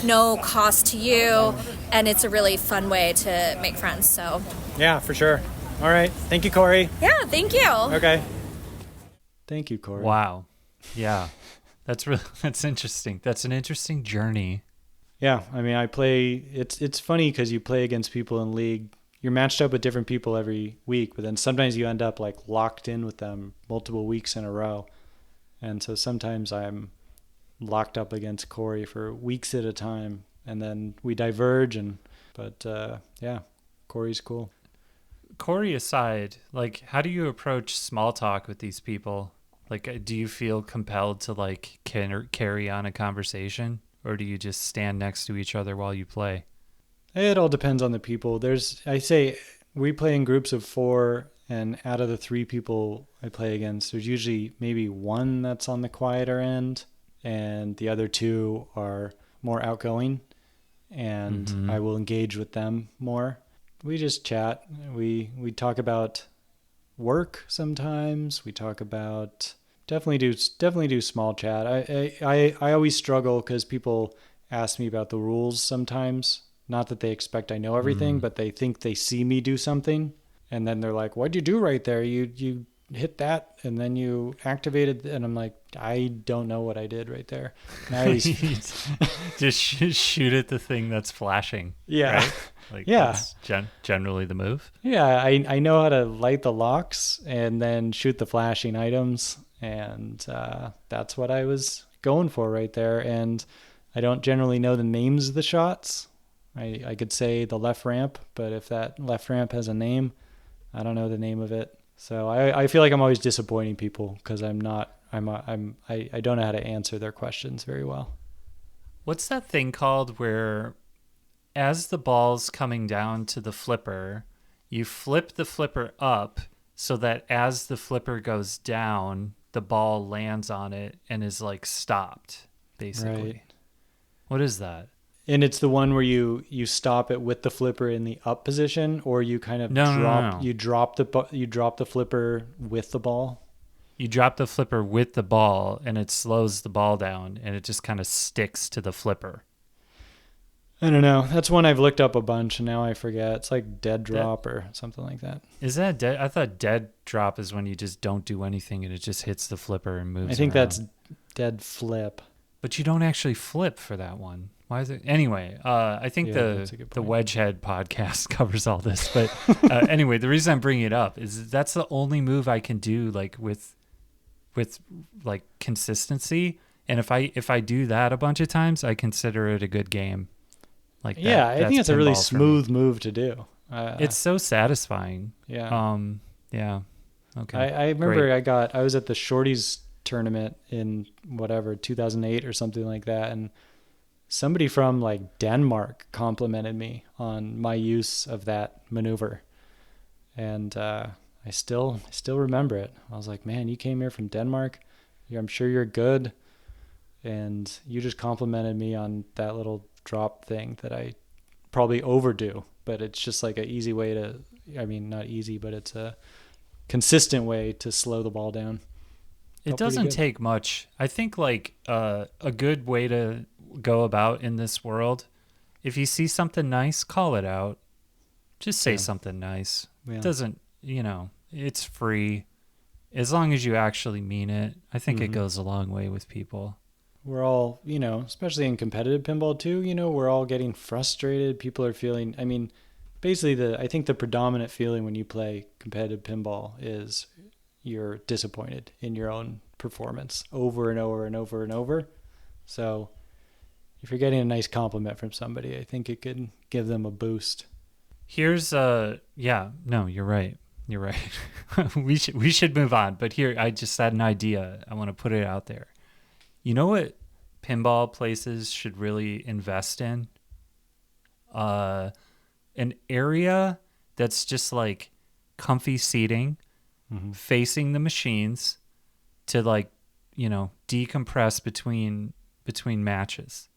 [SPEAKER 4] no cost to you, and it's a really fun way to make friends. So
[SPEAKER 1] yeah, for sure. All right. Thank you, Cory.
[SPEAKER 4] Yeah, thank you.
[SPEAKER 1] Okay. Thank you, Cory.
[SPEAKER 2] Wow. Yeah. That's interesting. That's an interesting journey.
[SPEAKER 1] Yeah, I mean, I play. It's funny because you play against people in league. You're matched up with different people every week, but then sometimes you end up like locked in with them multiple weeks in a row, and so sometimes I'm locked up against Cory for weeks at a time, and then we diverge. But yeah, Cory's cool.
[SPEAKER 2] Cory aside, like, how do you approach small talk with these people? Like, do you feel compelled to like carry on a conversation, or do you just stand next to each other while you play?
[SPEAKER 1] It all depends on the people. I say we play in groups of 4, and out of the 3 people I play against, there's usually maybe 1 that's on the quieter end, and the other 2 are more outgoing, and I will engage with them more. We just chat. We talk about work sometimes. We talk about definitely do small chat. I always struggle because people ask me about the rules sometimes. Not that they expect I know everything, but they think they see me do something, and then they're like, "What'd you do right there? You hit that, and then you activated," and I'm like, "I don't know what I did right there."
[SPEAKER 2] Just shoot at the thing that's flashing.
[SPEAKER 1] Yeah.
[SPEAKER 2] Right? Like,
[SPEAKER 1] yeah.
[SPEAKER 2] That's generally the move.
[SPEAKER 1] Yeah, I know how to light the locks and then shoot the flashing items, and that's what I was going for right there. And I don't generally know the names of the shots. I could say the left ramp, but if that left ramp has a name, I don't know the name of it. So I feel like I'm always disappointing people because I don't know how to answer their questions very well.
[SPEAKER 2] What's that thing called where as the ball's coming down to the flipper, you flip the flipper up so that as the flipper goes down, the ball lands on it and is like stopped, basically.
[SPEAKER 1] Right.
[SPEAKER 2] What is that?
[SPEAKER 1] And it's the one where you stop it with the flipper in the up position, or you kind of you drop the flipper with the ball.
[SPEAKER 2] You drop the flipper with the ball, and it slows the ball down, and it just kind of sticks to the flipper.
[SPEAKER 1] I don't know. That's one I've looked up a bunch, and now I forget. It's like dead drop or something like that.
[SPEAKER 2] Is that dead? I thought dead drop is when you just don't do anything, and it just hits the flipper and moves.
[SPEAKER 1] I think
[SPEAKER 2] around.
[SPEAKER 1] that's dead flip.
[SPEAKER 2] But you don't actually flip for that one. Why is it? Anyway, I think the Wedgehead podcast covers all this. But anyway, the reason I'm bringing it up is that's the only move I can do like with like consistency. And if I do that a bunch of times, I consider it a good game. Like that,
[SPEAKER 1] yeah, I think it's a really smooth move to do.
[SPEAKER 2] It's so satisfying.
[SPEAKER 1] Yeah.
[SPEAKER 2] Yeah. Okay.
[SPEAKER 1] I remember I was at the Shorties tournament in 2008 or something like that, and somebody from like Denmark complimented me on my use of that maneuver, and I still remember it. I was like, man, you came here from Denmark, I'm sure you're good, and you just complimented me on that little drop thing that I probably overdo, but it's just like an easy way to, I mean, not easy, but it's a consistent way to slow the ball down.
[SPEAKER 2] It doesn't take much. I think like a good way to go about in this world, if you see something nice, call it out. Just say something nice. Yeah. It doesn't, it's free. As long as you actually mean it, I think it goes a long way with people.
[SPEAKER 1] We're all, especially in competitive pinball too, we're all getting frustrated. People are feeling, I mean, basically I think the predominant feeling when you play competitive pinball is you're disappointed in your own performance over and over and over and over. So if you're getting a nice compliment from somebody, I think it could give them a boost.
[SPEAKER 2] Here's you're right. You're right. we should move on. But here, I just had an idea. I want to put it out there. You know what pinball places should really invest in? An area that's just like comfy seating, facing the machines to like, decompress between matches.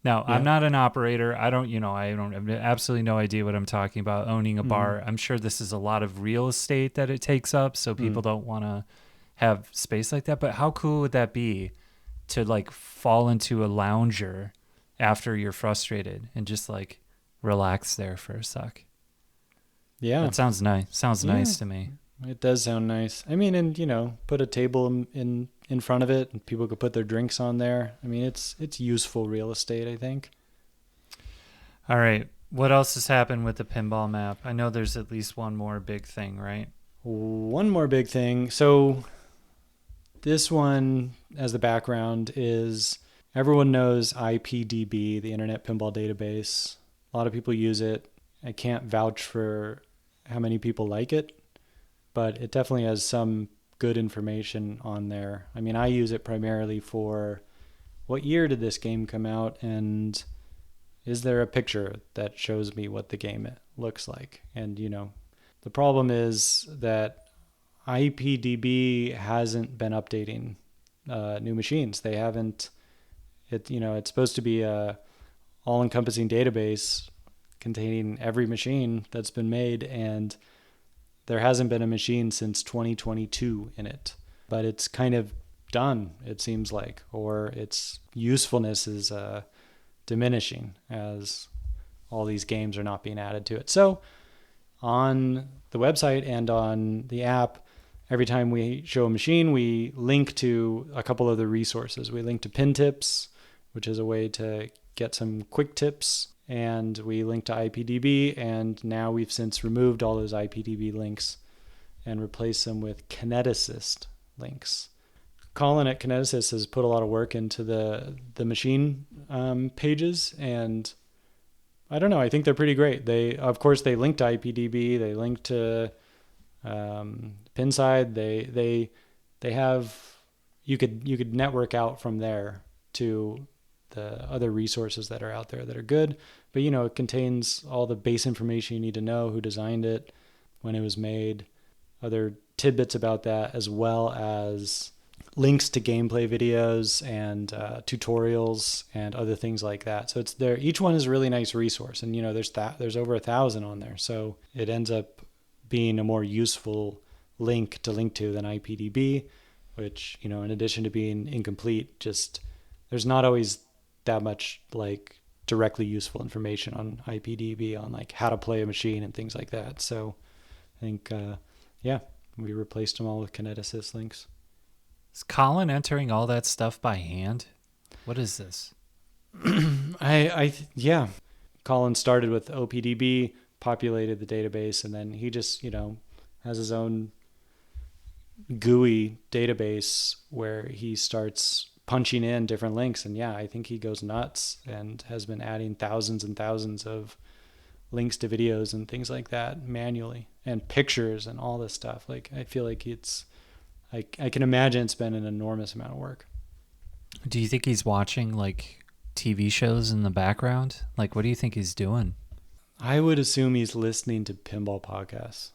[SPEAKER 2] Now, I'm not an operator. I have absolutely no idea what I'm talking about owning a bar. I'm sure this is a lot of real estate that it takes up, so people don't want to have space like that. But how cool would that be to like fall into a lounger after you're frustrated and just like relax there for a sec?
[SPEAKER 1] Yeah.
[SPEAKER 2] That sounds nice. Sounds nice to me.
[SPEAKER 1] It does sound nice. I mean, and put a table in front of it, and people could put their drinks on there. I mean, it's useful real estate, I think.
[SPEAKER 2] All right. What else has happened with the pinball map? I know there's at least one more big thing, right?
[SPEAKER 1] One more big thing. So this one, as the background, is everyone knows IPDB, the Internet Pinball Database. A lot of people use it. I can't vouch for how many people like it, but it definitely has some good information on there. I mean, I use it primarily for what year did this game come out, and is there a picture that shows me what the game looks like? And, the problem is that IPDB hasn't been updating new machines. They haven't, it's supposed to be a all-encompassing database containing every machine that's been made, and there hasn't been a machine since 2022 in it. But it's kind of done, it seems like, or its usefulness is diminishing as all these games are not being added to it. So on the website and on the app, every time we show a machine, we link to a couple of the resources. We link to Pin Tips, which is a way to get some quick tips, and we link to IPDB, and now we've since removed all those IPDB links and replaced them with Kineticist links. Colin at Kineticist has put a lot of work into the machine pages, and I don't know, I think they're pretty great. They link to IPDB, they link to Pinside, they have, you could network out from there to the other resources that are out there that are good, but it contains all the base information you need to know, who designed it, when it was made, other tidbits about that, as well as links to gameplay videos and tutorials and other things like that. So it's there. Each one is a really nice resource, and there's over 1,000 on there, so it ends up being a more useful link to than IPDB, which in addition to being incomplete, just there's not always that much like directly useful information on IPDB on like how to play a machine and things like that. So I think we replaced them all with Kineticist links.
[SPEAKER 2] Is Colin entering all that stuff by hand? What is this?
[SPEAKER 1] Yeah. Colin started with OPDB, populated the database, and then he just, has his own GUI database where he starts punching in different links. And I think he goes nuts and has been adding thousands and thousands of links to videos and things like that manually, and pictures and all this stuff. Like, I feel like I can imagine it's been an enormous amount of work.
[SPEAKER 2] Do you think he's watching like TV shows in the background? Like, what do you think he's doing?
[SPEAKER 1] I would assume he's listening to pinball podcasts.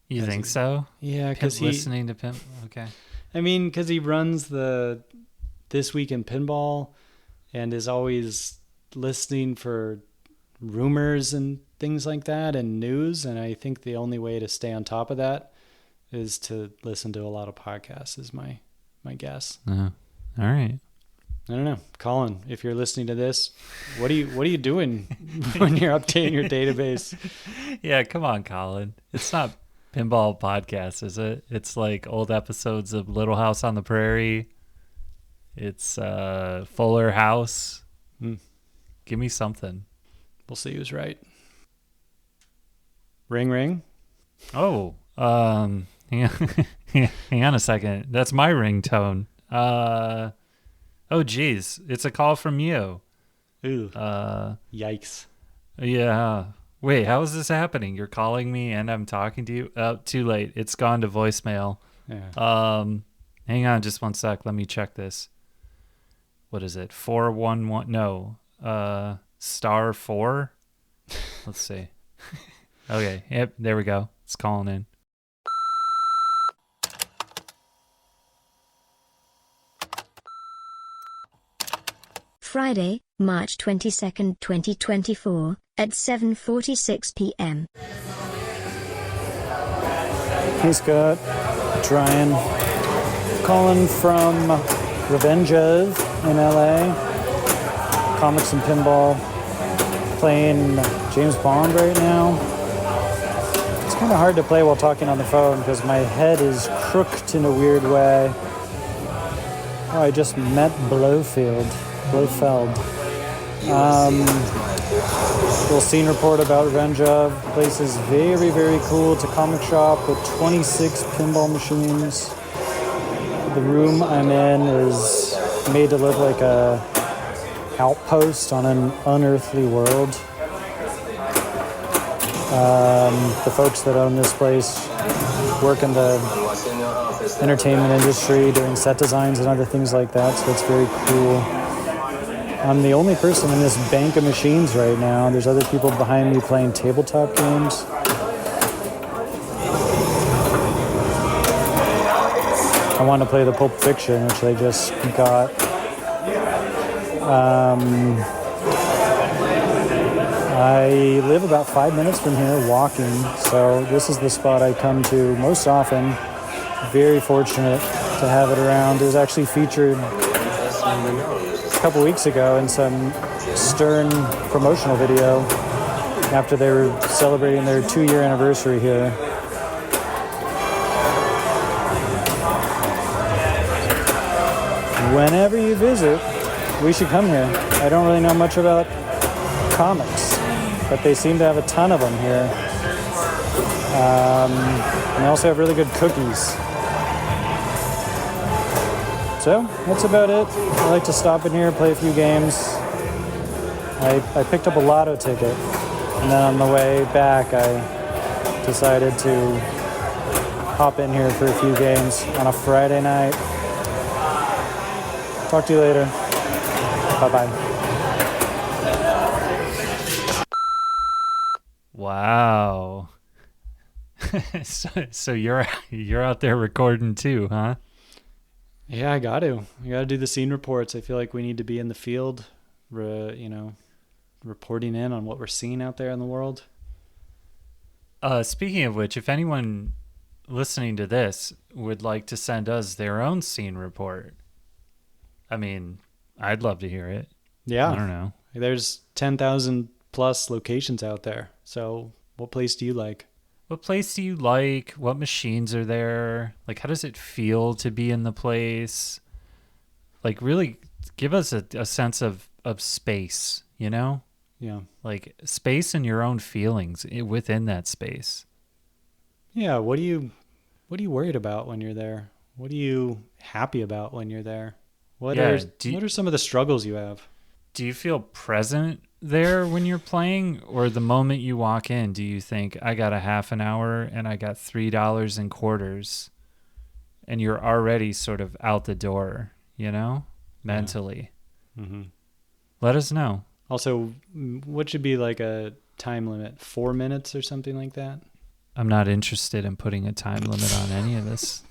[SPEAKER 2] You think so?
[SPEAKER 1] Yeah, because
[SPEAKER 2] listening to pinball. Okay.
[SPEAKER 1] I mean, because he runs the This Week in Pinball and is always listening for rumors and things like that and news. And I think the only way to stay on top of that is to listen to a lot of podcasts, is my guess.
[SPEAKER 2] All right.
[SPEAKER 1] I don't know, Colin, if you're listening to this, what are you doing when you're updating your database?
[SPEAKER 2] Yeah, come on, Colin. It's not pinball podcast, is it? It's like old episodes of Little House on the Prairie. It's Fuller House. Give me something.
[SPEAKER 1] We'll see who's right. Ring, ring.
[SPEAKER 2] Oh, hang on a second. That's my ringtone. Oh, geez. It's a call from you.
[SPEAKER 1] Ooh. Yikes.
[SPEAKER 2] Yeah. Wait, how is this happening? You're calling me and I'm talking to you? Too late. It's gone to voicemail.
[SPEAKER 1] Yeah.
[SPEAKER 2] Hang on just one sec. Let me check this. What is it? 411? No. *4? Let's see. Okay. Yep. There we go. It's calling in.
[SPEAKER 5] Friday, March 22nd, 2024, at 7:46 p.m.
[SPEAKER 1] Hey Scott, Ryan, calling from Revenge of in LA, comics and pinball, playing James Bond right now. It's kind of hard to play while talking on the phone because my head is crooked in a weird way. Oh, I just met Blofeld. Little scene report about Renja. The place is very, very cool. It's a comic shop with 26 pinball machines. The room I'm in is made to look like a outpost on an unearthly world. The folks that own this place work in the entertainment industry doing set designs and other things like that, so it's very cool. I'm the only person in this bank of machines right now. There's other people behind me playing tabletop games. I want to play the Pulp Fiction, which I just got. I live about 5 minutes from here walking, so this is the spot I come to most often. Very fortunate to have it around. It was actually featured a couple weeks ago in some Stern promotional video after they were celebrating their 2-year anniversary here. Whenever you visit, we should come here. I don't really know much about comics, but they seem to have a ton of them here. And they also have really good cookies. So that's about it. I like to stop in here, play a few games. I picked up a lotto ticket, and then on the way back I decided to hop in here for a few games on a Friday night. Talk to you later. Bye-bye.
[SPEAKER 2] Wow. So you're out there recording too, huh?
[SPEAKER 1] Yeah, I got to do the scene reports. I feel like we need to be in the field, reporting in on what we're seeing out there in the world.
[SPEAKER 2] Speaking of which, if anyone listening to this would like to send us their own scene report, I mean, I'd love to hear it.
[SPEAKER 1] Yeah.
[SPEAKER 2] I don't know.
[SPEAKER 1] There's 10,000 plus locations out there. So what place do you like?
[SPEAKER 2] What place do you like? What machines are there? Like, how does it feel to be in the place? Like, really give us a sense of space, you know?
[SPEAKER 1] Yeah.
[SPEAKER 2] Like, space and your own feelings within that space.
[SPEAKER 1] Yeah. What are you worried about when you're there? What are you happy about when you're there? What are some of the struggles you have?
[SPEAKER 2] Do you feel present there when you're playing, or the moment you walk in, do you think, I got a half an hour and I got $3 in quarters, and you're already sort of out the door, mentally?
[SPEAKER 1] Yeah. Mm-hmm.
[SPEAKER 2] Let us know.
[SPEAKER 1] Also, what should be like a time limit? 4 minutes or something like that?
[SPEAKER 2] I'm not interested in putting a time limit on any of this.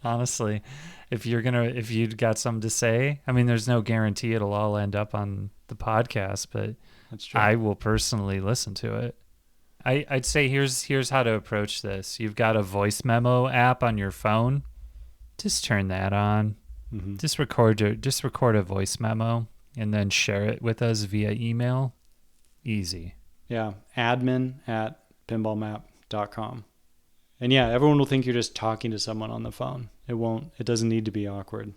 [SPEAKER 2] Honestly, if you'd got something to say, I mean, there's no guarantee it'll all end up on the podcast, but
[SPEAKER 1] that's true.
[SPEAKER 2] I will personally listen to it. I'd say here's how to approach this. You've got a voice memo app on your phone. Just turn that on. Mm-hmm. Just record a voice memo and then share it with us via email. Easy.
[SPEAKER 1] Yeah, admin@pinballmap.com. And yeah, everyone will think you're just talking to someone on the phone. It doesn't need to be awkward.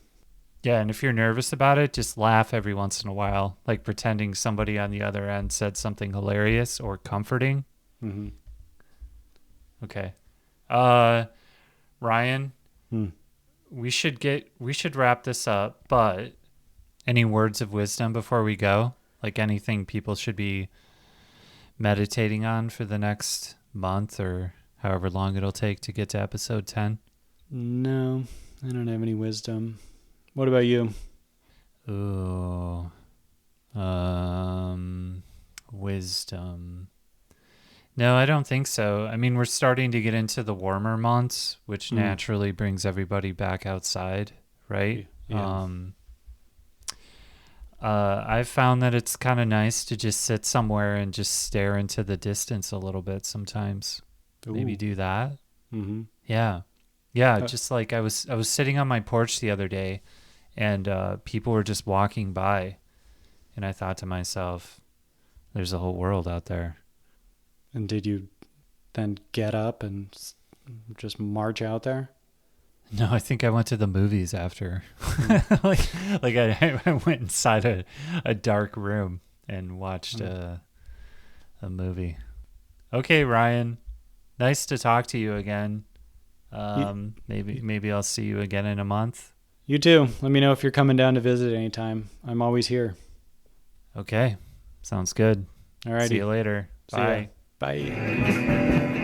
[SPEAKER 2] Yeah, and if you're nervous about it, just laugh every once in a while, like pretending somebody on the other end said something hilarious or comforting.
[SPEAKER 1] Mm-hmm.
[SPEAKER 2] Okay. Ryan, we should wrap this up, but any words of wisdom before we go? Like anything people should be meditating on for the next month or however long it'll take to get to episode 10?
[SPEAKER 1] No, I don't have any wisdom. What about you?
[SPEAKER 2] Ooh. Wisdom. No, I don't think so. I mean, we're starting to get into the warmer months, which naturally brings everybody back outside, right?
[SPEAKER 1] Yeah.
[SPEAKER 2] I've found that it's kind of nice to just sit somewhere and just stare into the distance a little bit sometimes.
[SPEAKER 1] Ooh.
[SPEAKER 2] Maybe do that.
[SPEAKER 1] Mm-hmm.
[SPEAKER 2] Yeah. Just like I was sitting on my porch the other day, and people were just walking by, and I thought to myself, "There's a whole world out there."
[SPEAKER 1] And did you then get up and just march out there?
[SPEAKER 2] No, I think I went to the movies after. like I went inside a dark room and watched a movie. Okay, Ryan. Nice to talk to you again. Maybe I'll see you again in a month.
[SPEAKER 1] You too. Let me know if you're coming down to visit anytime. I'm always here.
[SPEAKER 2] Okay. Sounds good.
[SPEAKER 1] All right.
[SPEAKER 2] See you later. Bye.
[SPEAKER 1] Bye.